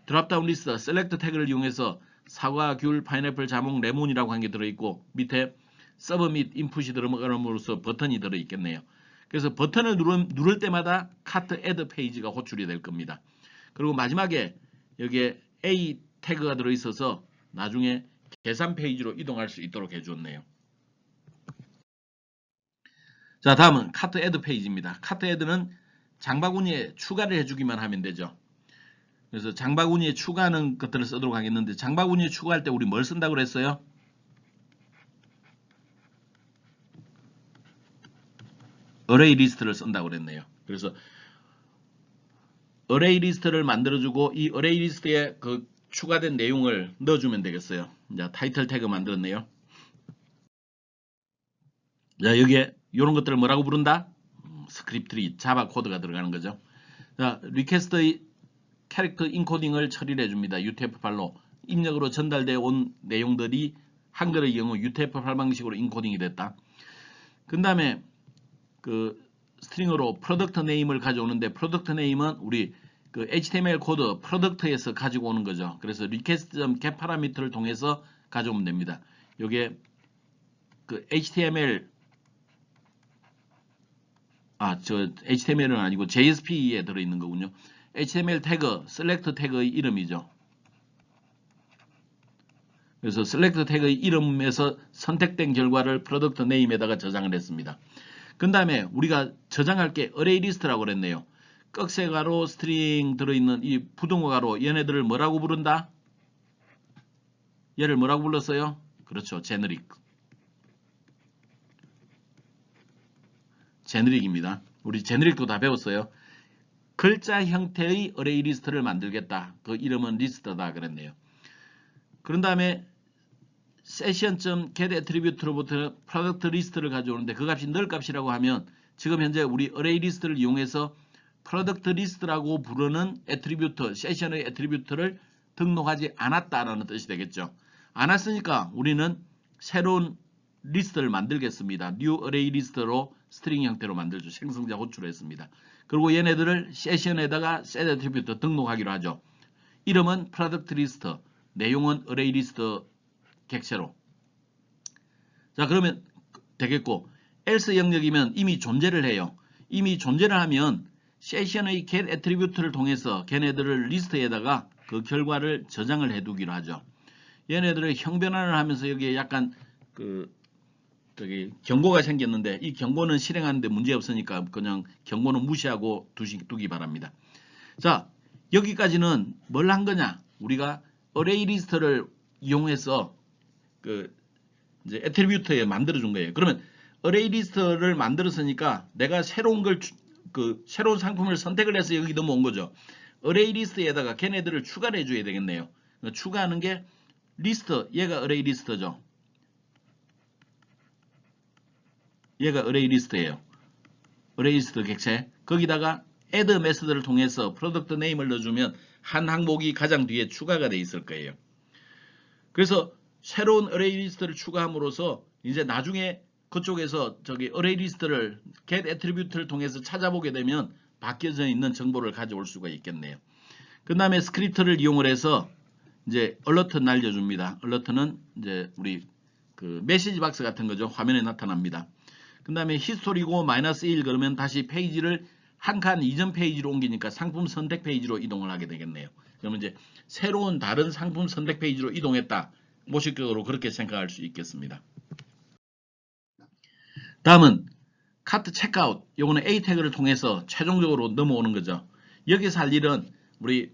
드랍다운 리스트 셀렉트 태그를 이용해서 사과, 귤, 파인애플, 자몽, 레몬이라고 한 게 들어있고 밑에 서브 및 인풋이 들어감으로써 버튼이 들어있겠네요. 그래서 버튼을 누를 때마다 카트 애드 페이지가 호출이 될 겁니다. 그리고 마지막에 여기에 A 태그가 들어있어서 나중에 계산 페이지로 이동할 수 있도록 해줬네요. 자, 다음은 카트 애드 페이지입니다. 카트 애드는 장바구니에 추가를 해주기만 하면 되죠. 그래서 장바구니에 추가하는 것들을 쓰도록 하겠는데 장바구니에 추가할 때 우리 뭘 쓴다고 그랬어요? 어레이 리스트를 쓴다고 그랬네요. 그래서 어레이 리스트를 만들어주고 이 어레이 리스트에 그 추가된 내용을 넣어주면 되겠어요. 자, 타이틀 태그 만들었네요. 자, 여기에 이런 것들을 뭐라고 부른다? 스크립트리, 자바 코드가 들어가는 거죠. 자, 리퀘스트의 캐릭터 인코딩을 처리를 해줍니다. UTF-8로 입력으로 전달되어 온 내용들이 한글의 경우 UTF-8 방식으로 인코딩이 됐다. 그 다음에 그 스트링으로 프로덕트 네임을 가져오는데 프로덕트 네임은 우리 그 HTML 코드 프로덕트에서 가지고 오는 거죠. 그래서 request.get 파라미터를 통해서 가져오면 됩니다. 요게 그 HTML은 아니고 JSP에 들어있는 거군요. HTML 태그, select 태그의 이름이죠. 그래서 select 태그의 이름에서 선택된 결과를 product name에다가 저장을 했습니다. 그 다음에 우리가 저장할 게 array list라고 그랬네요. 꺽쇠가로 스트링 들어있는 이 부등호 가로 얘네들을 뭐라고 부른다? 얘를 뭐라고 불렀어요? 그렇죠. 제너릭입니다. 우리 제너릭도 다 배웠어요. 글자 형태의 어레이 리스트를 만들겠다. 그 이름은 리스트다 그랬네요. 그런 다음에 session.get attribute로부터 product 리스트를 가져오는데 그 값이 널 값이라고 하면 지금 현재 우리 어레이 리스트를 이용해서 product 리스트라고 부르는 attribute, session의 attribute를 등록하지 않았다라는 뜻이 되겠죠. 안 왔으니까 우리는 새로운 리스트를 만들겠습니다. new array 리스트로 스트링 형태로 만들죠. 생성자 호출했습니다. 그리고 얘네들을 세션에다가 set attribute 등록하기로 하죠. 이름은 product list, 내용은 array list 객체로. 자, 그러면 되겠고 else 영역이면 이미 존재를 해요. 이미 존재를 하면 세션의 get attribute를 통해서 걔네들을 리스트에다가 그 결과를 저장을 해두기로 하죠. 얘네들을 형변환을 하면서 여기에 약간 경고가 생겼는데 이 경고는 실행하는데 문제 없으니까 그냥 경고는 무시하고 두기 바랍니다. 자, 여기까지는 뭘 한 거냐? 우리가 어레이 리스트를 이용해서 이제 애트리뷰트에 만들어 준 거예요. 그러면 어레이 리스트를 만들었으니까 내가 새로운 새로운 상품을 선택을 해서 여기 넘어온 거죠. 어레이 리스트에다가 걔네들을 추가를 해줘야 되겠네요. 추가하는 게 리스트, 얘가 어레이 리스트죠. 얘가 어레이 리스트예요. 어레이 리스트 객체. 거기다가 add 메서드를 통해서 프로덕트 네임을 넣어주면 한 항목이 가장 뒤에 추가가 돼 있을 거예요. 그래서 새로운 어레이 리스트를 추가함으로써 이제 나중에 그쪽에서 어레이 리스트를 get attribute를 통해서 찾아보게 되면 바뀌어져 있는 정보를 가져올 수가 있겠네요. 그 다음에 스크립트를 이용을 해서 이제 얼러트 날려줍니다. 얼러트는 이제 우리 그 메시지 박스 같은 거죠. 화면에 나타납니다. 그 다음에 히스토리고 -1 그러면 다시 페이지를 한 칸 이전 페이지로 옮기니까 상품 선택 페이지로 이동을 하게 되겠네요. 그러면 이제 새로운 다른 상품 선택 페이지로 이동했다. 모식적으로 그렇게 생각할 수 있겠습니다. 다음은 카트 체크아웃. 요거는 A 태그를 통해서 최종적으로 넘어오는 거죠. 여기서 할 일은 우리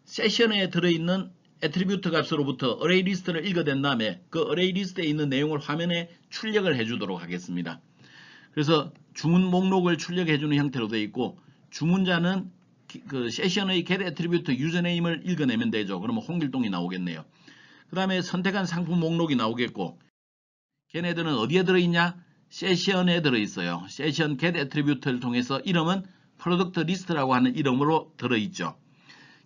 세션에 들어있는 애트리뷰트 값으로부터 어레이 리스트를 읽어낸 다음에 그 어레이 리스트에 있는 내용을 화면에 출력을 해주도록 하겠습니다. 그래서 주문 목록을 출력해주는 형태로 되어 있고 주문자는 그 세션의 get attribute 유저네임을 읽어내면 되죠. 그러면 홍길동이 나오겠네요. 그 다음에 선택한 상품 목록이 나오겠고 걔네들은 어디에 들어있냐? 세션에 들어있어요. 세션 get attribute를 통해서 이름은 product list라고 하는 이름으로 들어있죠.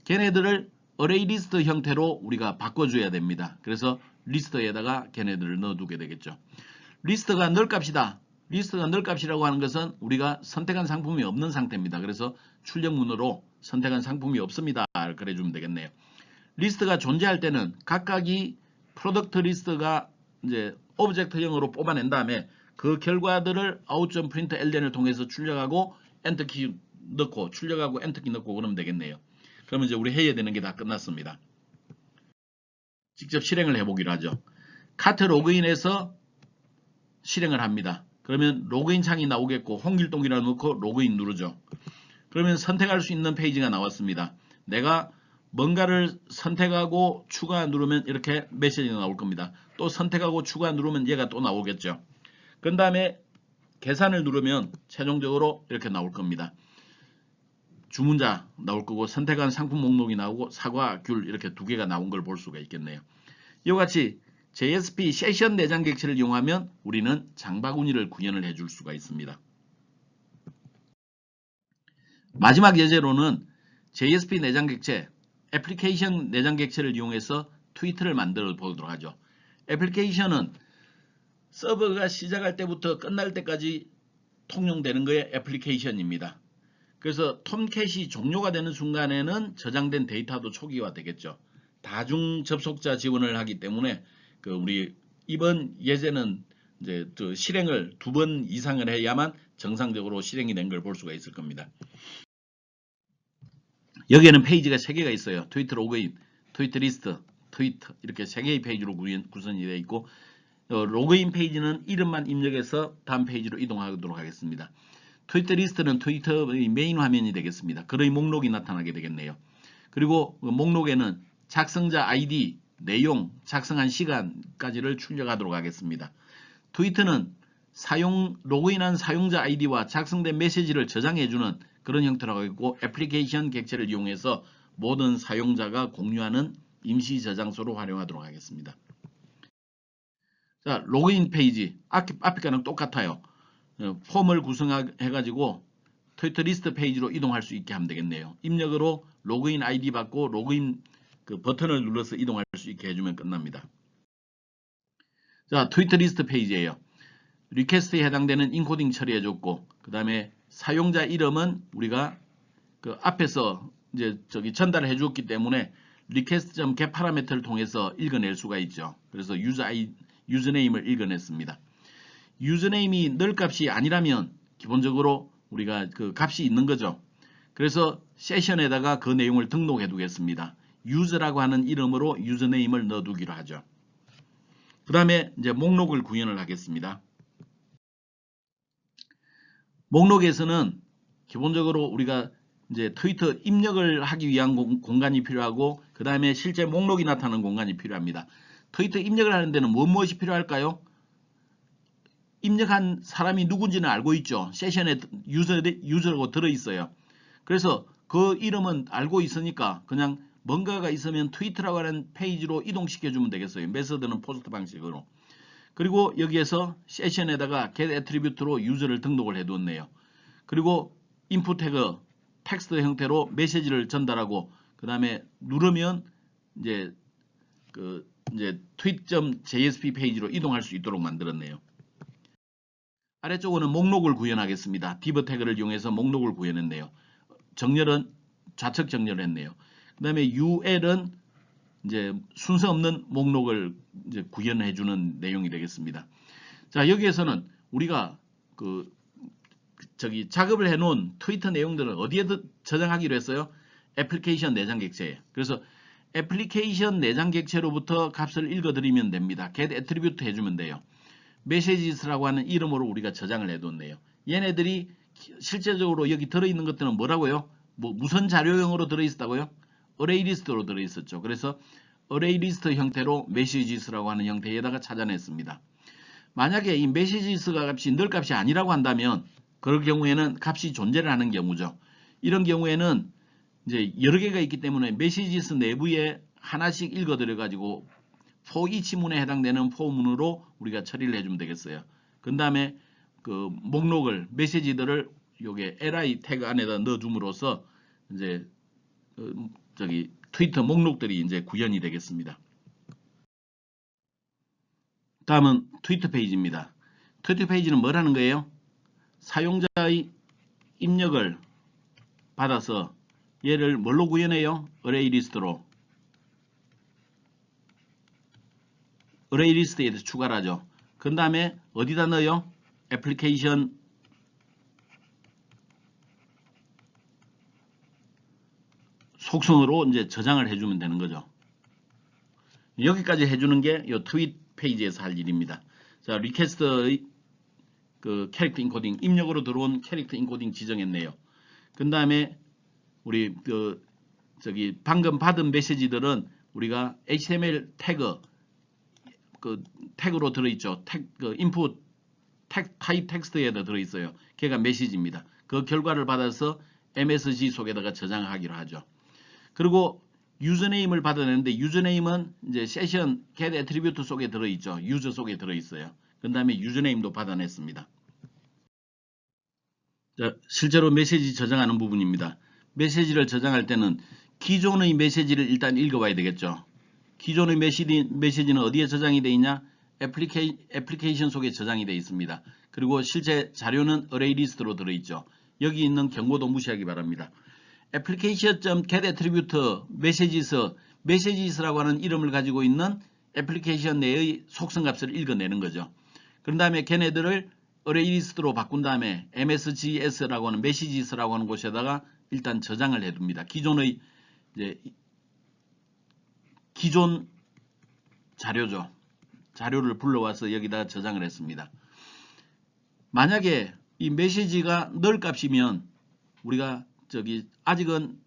걔네들을 array list 형태로 우리가 바꿔줘야 됩니다. 그래서 리스트에다가 걔네들을 넣어두게 되겠죠. 리스트가 널 값이다. 리스트가 널 값이라고 하는 것은 우리가 선택한 상품이 없는 상태입니다. 그래서 출력문으로 선택한 상품이 없습니다. 그래주면 되겠네요. 리스트가 존재할 때는 각각이 프로덕트 리스트가 이제 오브젝트형으로 뽑아낸 다음에 그 결과들을 out.println을 통해서 출력하고 엔터키 넣고 출력하고 엔터키 넣고 그러면 되겠네요. 그러면 이제 우리 해야 되는 게 다 끝났습니다. 직접 실행을 해보기로 하죠. 카트 로그인해서 실행을 합니다. 그러면 로그인 창이 나오겠고 홍길동이라고 넣고 로그인 누르죠. 그러면 선택할 수 있는 페이지가 나왔습니다. 내가 뭔가를 선택하고 추가 누르면 이렇게 메시지가 나올 겁니다. 또 선택하고 추가 누르면 얘가 또 나오겠죠. 그 다음에 계산을 누르면 최종적으로 이렇게 나올 겁니다. 주문자 나올 거고 선택한 상품 목록이 나오고 사과, 귤 이렇게 두 개가 나온 걸 볼 수가 있겠네요. 이와 같이 JSP 세션 내장 객체를 이용하면 우리는 장바구니를 구현을 해줄 수가 있습니다. 마지막 예제로는 JSP 내장 객체, 애플리케이션 내장 객체를 이용해서 트위터를 만들어 보도록 하죠. 애플리케이션은 서버가 시작할 때부터 끝날 때까지 통용되는 거에 애플리케이션입니다. 그래서 톰캣이 종료가 되는 순간에는 저장된 데이터도 초기화 되겠죠. 다중 접속자 지원을 하기 때문에 그 우리 이번 예제는 이제 실행을 2번 이상을 해야만 정상적으로 실행이 된 걸 볼 수가 있을 겁니다. 여기에는 페이지가 3개가 있어요. 트위터 로그인, 트위터 리스트, 트위터 이렇게 3개의 페이지로 구성이 되어 있고 로그인 페이지는 이름만 입력해서 다음 페이지로 이동하도록 하겠습니다. 트위터 리스트는 트위터의 메인 화면이 되겠습니다. 글의 목록이 나타나게 되겠네요. 그리고 목록에는 작성자 아이디, 내용, 작성한 시간까지를 출력하도록 하겠습니다. 트위터는 로그인한 사용자 아이디와 작성된 메시지를 저장해주는 그런 형태라고 하고 애플리케이션 객체를 이용해서 모든 사용자가 공유하는 임시 저장소로 활용하도록 하겠습니다. 자, 로그인 페이지 앞에 거랑 똑같아요. 폼을 구성해가지고 트위터 리스트 페이지로 이동할 수 있게 하면 되겠네요. 입력으로 로그인 아이디 받고 로그인 그 버튼을 눌러서 이동할 수 있게 해주면 끝납니다. 자, 트위터 리스트 페이지예요. 리퀘스트에 해당되는 인코딩 처리해줬고, 그 다음에 사용자 이름은 우리가 그 앞에서 이제 전달을 해주었기 때문에 request.get 파라미터를 통해서 읽어낼 수가 있죠. 그래서 유저네임을 읽어냈습니다. 유저네임이 널 값이 아니라면 기본적으로 우리가 그 값이 있는 거죠. 그래서 세션에다가 그 내용을 등록해 두겠습니다. 유저라고 하는 이름으로 유저네임을 넣어두기로 하죠. 그 다음에 이제 목록을 구현을 하겠습니다. 목록에서는 기본적으로 우리가 이제 트위터 입력을 하기 위한 공간이 필요하고 그 다음에 실제 목록이 나타나는 공간이 필요합니다. 트위터 입력을 하는 데는 무엇이 필요할까요? 입력한 사람이 누군지는 알고 있죠. 세션에 유저라고 들어있어요. 그래서 그 이름은 알고 있으니까 그냥 뭔가가 있으면 트위터라고 하는 페이지로 이동시켜주면 되겠어요. 메서드는 포스트 방식으로. 그리고 여기에서 세션에다가 get attribute로 유저를 등록을 해두었네요. 그리고 input 태그 텍스트 형태로 메시지를 전달하고 그 다음에 누르면 이제 tweet.jsp 페이지로 이동할 수 있도록 만들었네요. 아래쪽으로는 목록을 구현하겠습니다. div 태그를 이용해서 목록을 구현했네요. 정렬은 좌측 정렬을 했네요. 그 다음에 ul은 이제 순서 없는 목록을 이제 구현해 주는 내용이 되겠습니다. 자, 여기에서는 우리가 작업을 해 놓은 트위터 내용들을 어디에 저장하기로 했어요? 애플리케이션 내장 객체에. 그래서 애플리케이션 내장 객체로부터 값을 읽어드리면 됩니다. get attribute 해주면 돼요. messages라고 하는 이름으로 우리가 저장을 해뒀네요. 얘네들이 실제적으로 여기 들어있는 것들은 뭐라고요? 무슨 자료형으로 들어있었다고요? array list로 들어있었죠. 그래서 array list 형태로 messages라고 하는 형태에다가 찾아냈습니다. 만약에 이 messages가 값이 늘 값이 아니라고 한다면 그럴 경우에는 값이 존재를 하는 경우죠. 이런 경우에는 이제 여러 개가 있기 때문에 messages 내부에 하나씩 읽어드려 가지고 for each 문에 해당되는 for 문으로 우리가 처리를 해주면 되겠어요. 그 다음에 그 목록을 메시지들을 요게 li 태그 안에다 넣어줌으로써 이제 트위터 목록들이 이제 구현이 되겠습니다. 다음은 트위터 페이지입니다. 트위터 페이지는 뭐라는 거예요? 사용자의 입력을 받아서 얘를 뭘로 구현해요? array list로. array list에 추가를 하죠. 그 다음에 어디다 넣어요? 애플리케이션 속성으로 이제 저장을 해주면 되는 거죠. 여기까지 해주는 게 이 트윗 페이지에서 할 일입니다. 자, 리퀘스트의 그 캐릭터 인코딩, 입력으로 들어온 캐릭터 인코딩 지정했네요. 그 다음에 우리 방금 받은 메시지들은 우리가 HTML 태그 태그로 들어있죠. 인풋 타입 텍스트에다 들어있어요. 걔가 메시지입니다. 그 결과를 받아서 MSG 속에다가 저장하기로 하죠. 그리고 유저네임을 받아내는데 유저네임은 이제 세션 get attribute 속에 들어있죠. 유저 속에 들어있어요. 그 다음에 유저네임도 받아냈습니다. 자, 실제로 메시지 저장하는 부분입니다. 메시지를 저장할 때는 기존의 메시지를 일단 읽어봐야 되겠죠. 기존의 메시지는 어디에 저장이 되어 있냐? 애플리케이션 속에 저장이 되어 있습니다. 그리고 실제 자료는 array list로 들어있죠. 여기 있는 경고도 무시하기 바랍니다. application.get attribute messages라고 하는 이름을 가지고 있는 애플리케이션 내의 속성값을 읽어내는 거죠. 그런 다음에 걔네들을 array list로 바꾼 다음에 msgs라고 하는 messages라고 하는 곳에다가 일단 저장을 해둡니다. 기존의 기존 자료죠. 자료를 불러와서 여기다 저장을 했습니다. 만약에 이 메시지가 널 값이면 우리가 아직은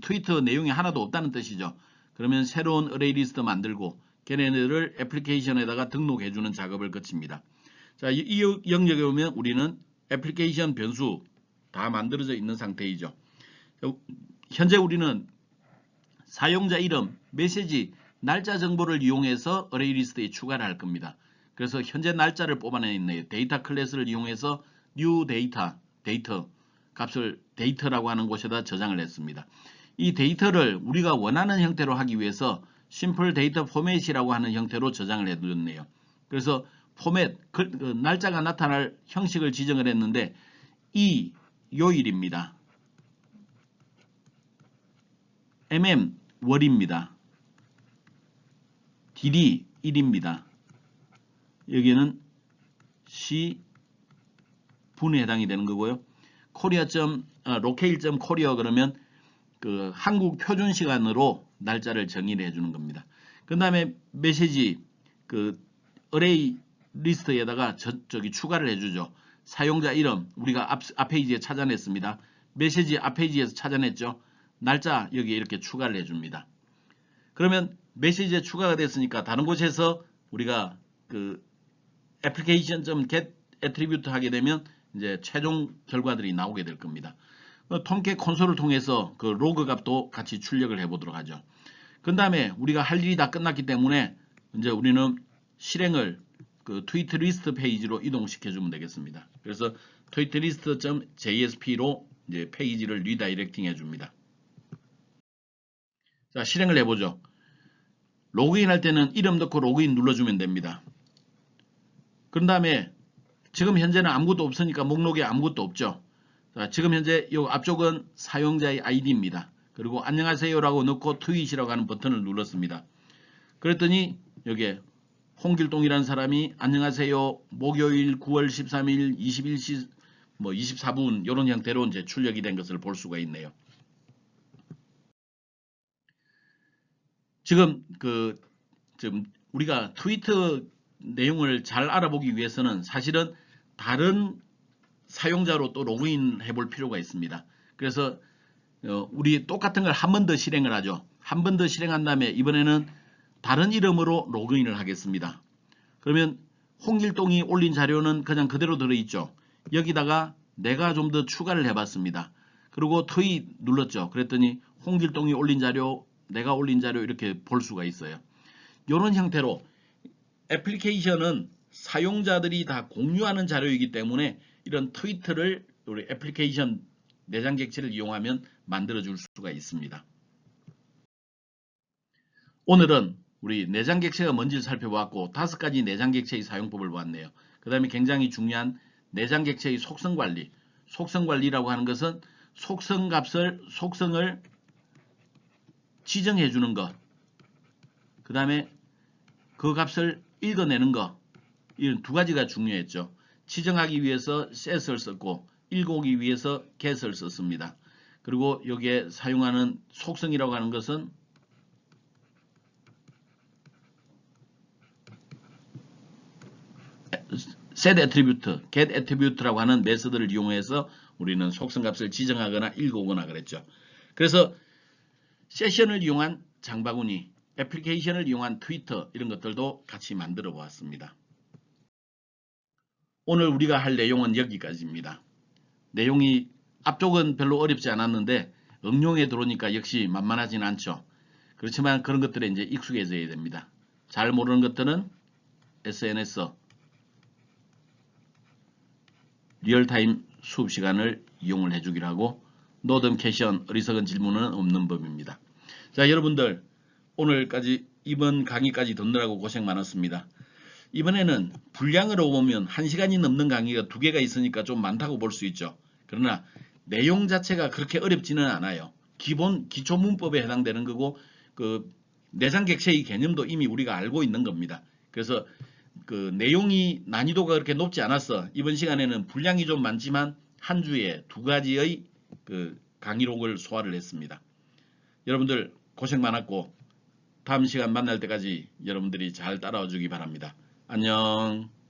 트위터 내용이 하나도 없다는 뜻이죠. 그러면 새로운 array 리스트 만들고 걔네들을 애플리케이션에다가 등록해주는 작업을 거칩니다. 자, 이 영역에 보면 우리는 애플리케이션 변수 다 만들어져 있는 상태이죠. 현재 우리는 사용자 이름, 메시지, 날짜 정보를 이용해서 array 리스트에 추가를 할 겁니다. 그래서 현재 날짜를 뽑아내있네요. 데이터 클래스를 이용해서 new 데이터 값을 데이터라고 하는 곳에다 저장을 했습니다. 이 데이터를 우리가 원하는 형태로 하기 위해서 심플 데이터 포맷이라고 하는 형태로 저장을 해두었네요. 그래서 포맷, 날짜가 나타날 형식을 지정을 했는데 요일입니다. 월입니다. dd 일입니다. 여기는 분에 해당이 되는 거고요. locale.korea 그러면 그 한국 표준 시간으로 날짜를 정의를 해주는 겁니다. 그 다음에 메시지 array 리스트에다가 추가를 해주죠. 사용자 이름 우리가 앞 페이지에 찾아냈습니다. 메시지 앞 페이지에서 찾아냈죠. 날짜 여기에 이렇게 추가를 해줍니다. 그러면 메시지에 추가가 됐으니까 다른 곳에서 우리가 application.get attribute 하게 되면 이제 최종 결과들이 나오게 될 겁니다. 통계 콘솔을 통해서 그 로그 값도 같이 출력을 해보도록 하죠. 그 다음에 우리가 할 일이 다 끝났기 때문에 이제 우리는 실행을 트위트 리스트 페이지로 이동시켜주면 되겠습니다. 그래서 트위트 리스트.jsp로 이제 페이지를 리다이렉팅 해줍니다. 자, 실행을 해보죠. 로그인 할 때는 이름 넣고 로그인 눌러주면 됩니다. 그런 다음에 지금 현재는 아무것도 없으니까 목록에 아무것도 없죠. 자, 지금 현재 이 앞쪽은 사용자의 아이디입니다. 그리고 안녕하세요라고 넣고 트윗이라고 하는 버튼을 눌렀습니다. 그랬더니 여기에 홍길동이라는 사람이 안녕하세요. 목요일 9월 13일 21시 24분 이런 형태로 이제 출력이 된 것을 볼 수가 있네요. 지금 지금 우리가 트위터 내용을 잘 알아보기 위해서는 사실은 다른 사용자로 또 로그인 해볼 필요가 있습니다. 그래서 우리 똑같은 걸 한 번 더 실행을 하죠. 한 번 더 실행한 다음에 이번에는 다른 이름으로 로그인을 하겠습니다. 그러면 홍길동이 올린 자료는 그냥 그대로 들어있죠. 여기다가 내가 좀 더 추가를 해봤습니다. 그리고 트윗 눌렀죠. 그랬더니 홍길동이 올린 자료, 내가 올린 자료 이렇게 볼 수가 있어요. 이런 형태로 애플리케이션은 사용자들이 다 공유하는 자료이기 때문에 이런 트위터를 우리 애플리케이션 내장 객체를 이용하면 만들어줄 수가 있습니다. 오늘은 우리 내장 객체가 뭔지를 살펴보았고 5가지 내장 객체의 사용법을 보았네요. 그 다음에 굉장히 중요한 내장 객체의 속성 관리. 속성 관리라고 하는 것은 속성을 지정해 주는 것. 그 다음에 그 값을 읽어내는 것. 이런 두 가지가 중요했죠. 지정하기 위해서 set을 썼고 읽어오기 위해서 get을 썼습니다. 그리고 여기에 사용하는 속성이라고 하는 것은 set attribute, get attribute라고 하는 메서드를 이용해서 우리는 속성 값을 지정하거나 읽어오거나 그랬죠. 그래서 세션을 이용한 장바구니, 애플리케이션을 이용한 트위터 이런 것들도 같이 만들어 보았습니다. 오늘 우리가 할 내용은 여기까지입니다. 내용이 앞쪽은 별로 어렵지 않았는데 응용에 들어오니까 역시 만만하진 않죠. 그렇지만 그런 것들에 이제 익숙해져야 됩니다. 잘 모르는 것들은 SNS 리얼타임 수업 시간을 이용을 해주기로 하고 노덤 캐션 어리석은 질문은 없는 법입니다. 자, 여러분들 오늘까지 이번 강의까지 듣느라고 고생 많았습니다. 이번에는 분량으로 보면 1시간이 넘는 강의가 2개가 있으니까 좀 많다고 볼 수 있죠. 그러나 내용 자체가 그렇게 어렵지는 않아요. 기초 문법에 해당되는 거고 그 내장 객체의 개념도 이미 우리가 알고 있는 겁니다. 그래서 그 내용이 난이도가 그렇게 높지 않았어. 이번 시간에는 분량이 좀 많지만 한 주에 2가지의 그 강의록을 소화를 했습니다. 여러분들 고생 많았고 다음 시간 만날 때까지 여러분들이 잘 따라와 주기 바랍니다. 안녕.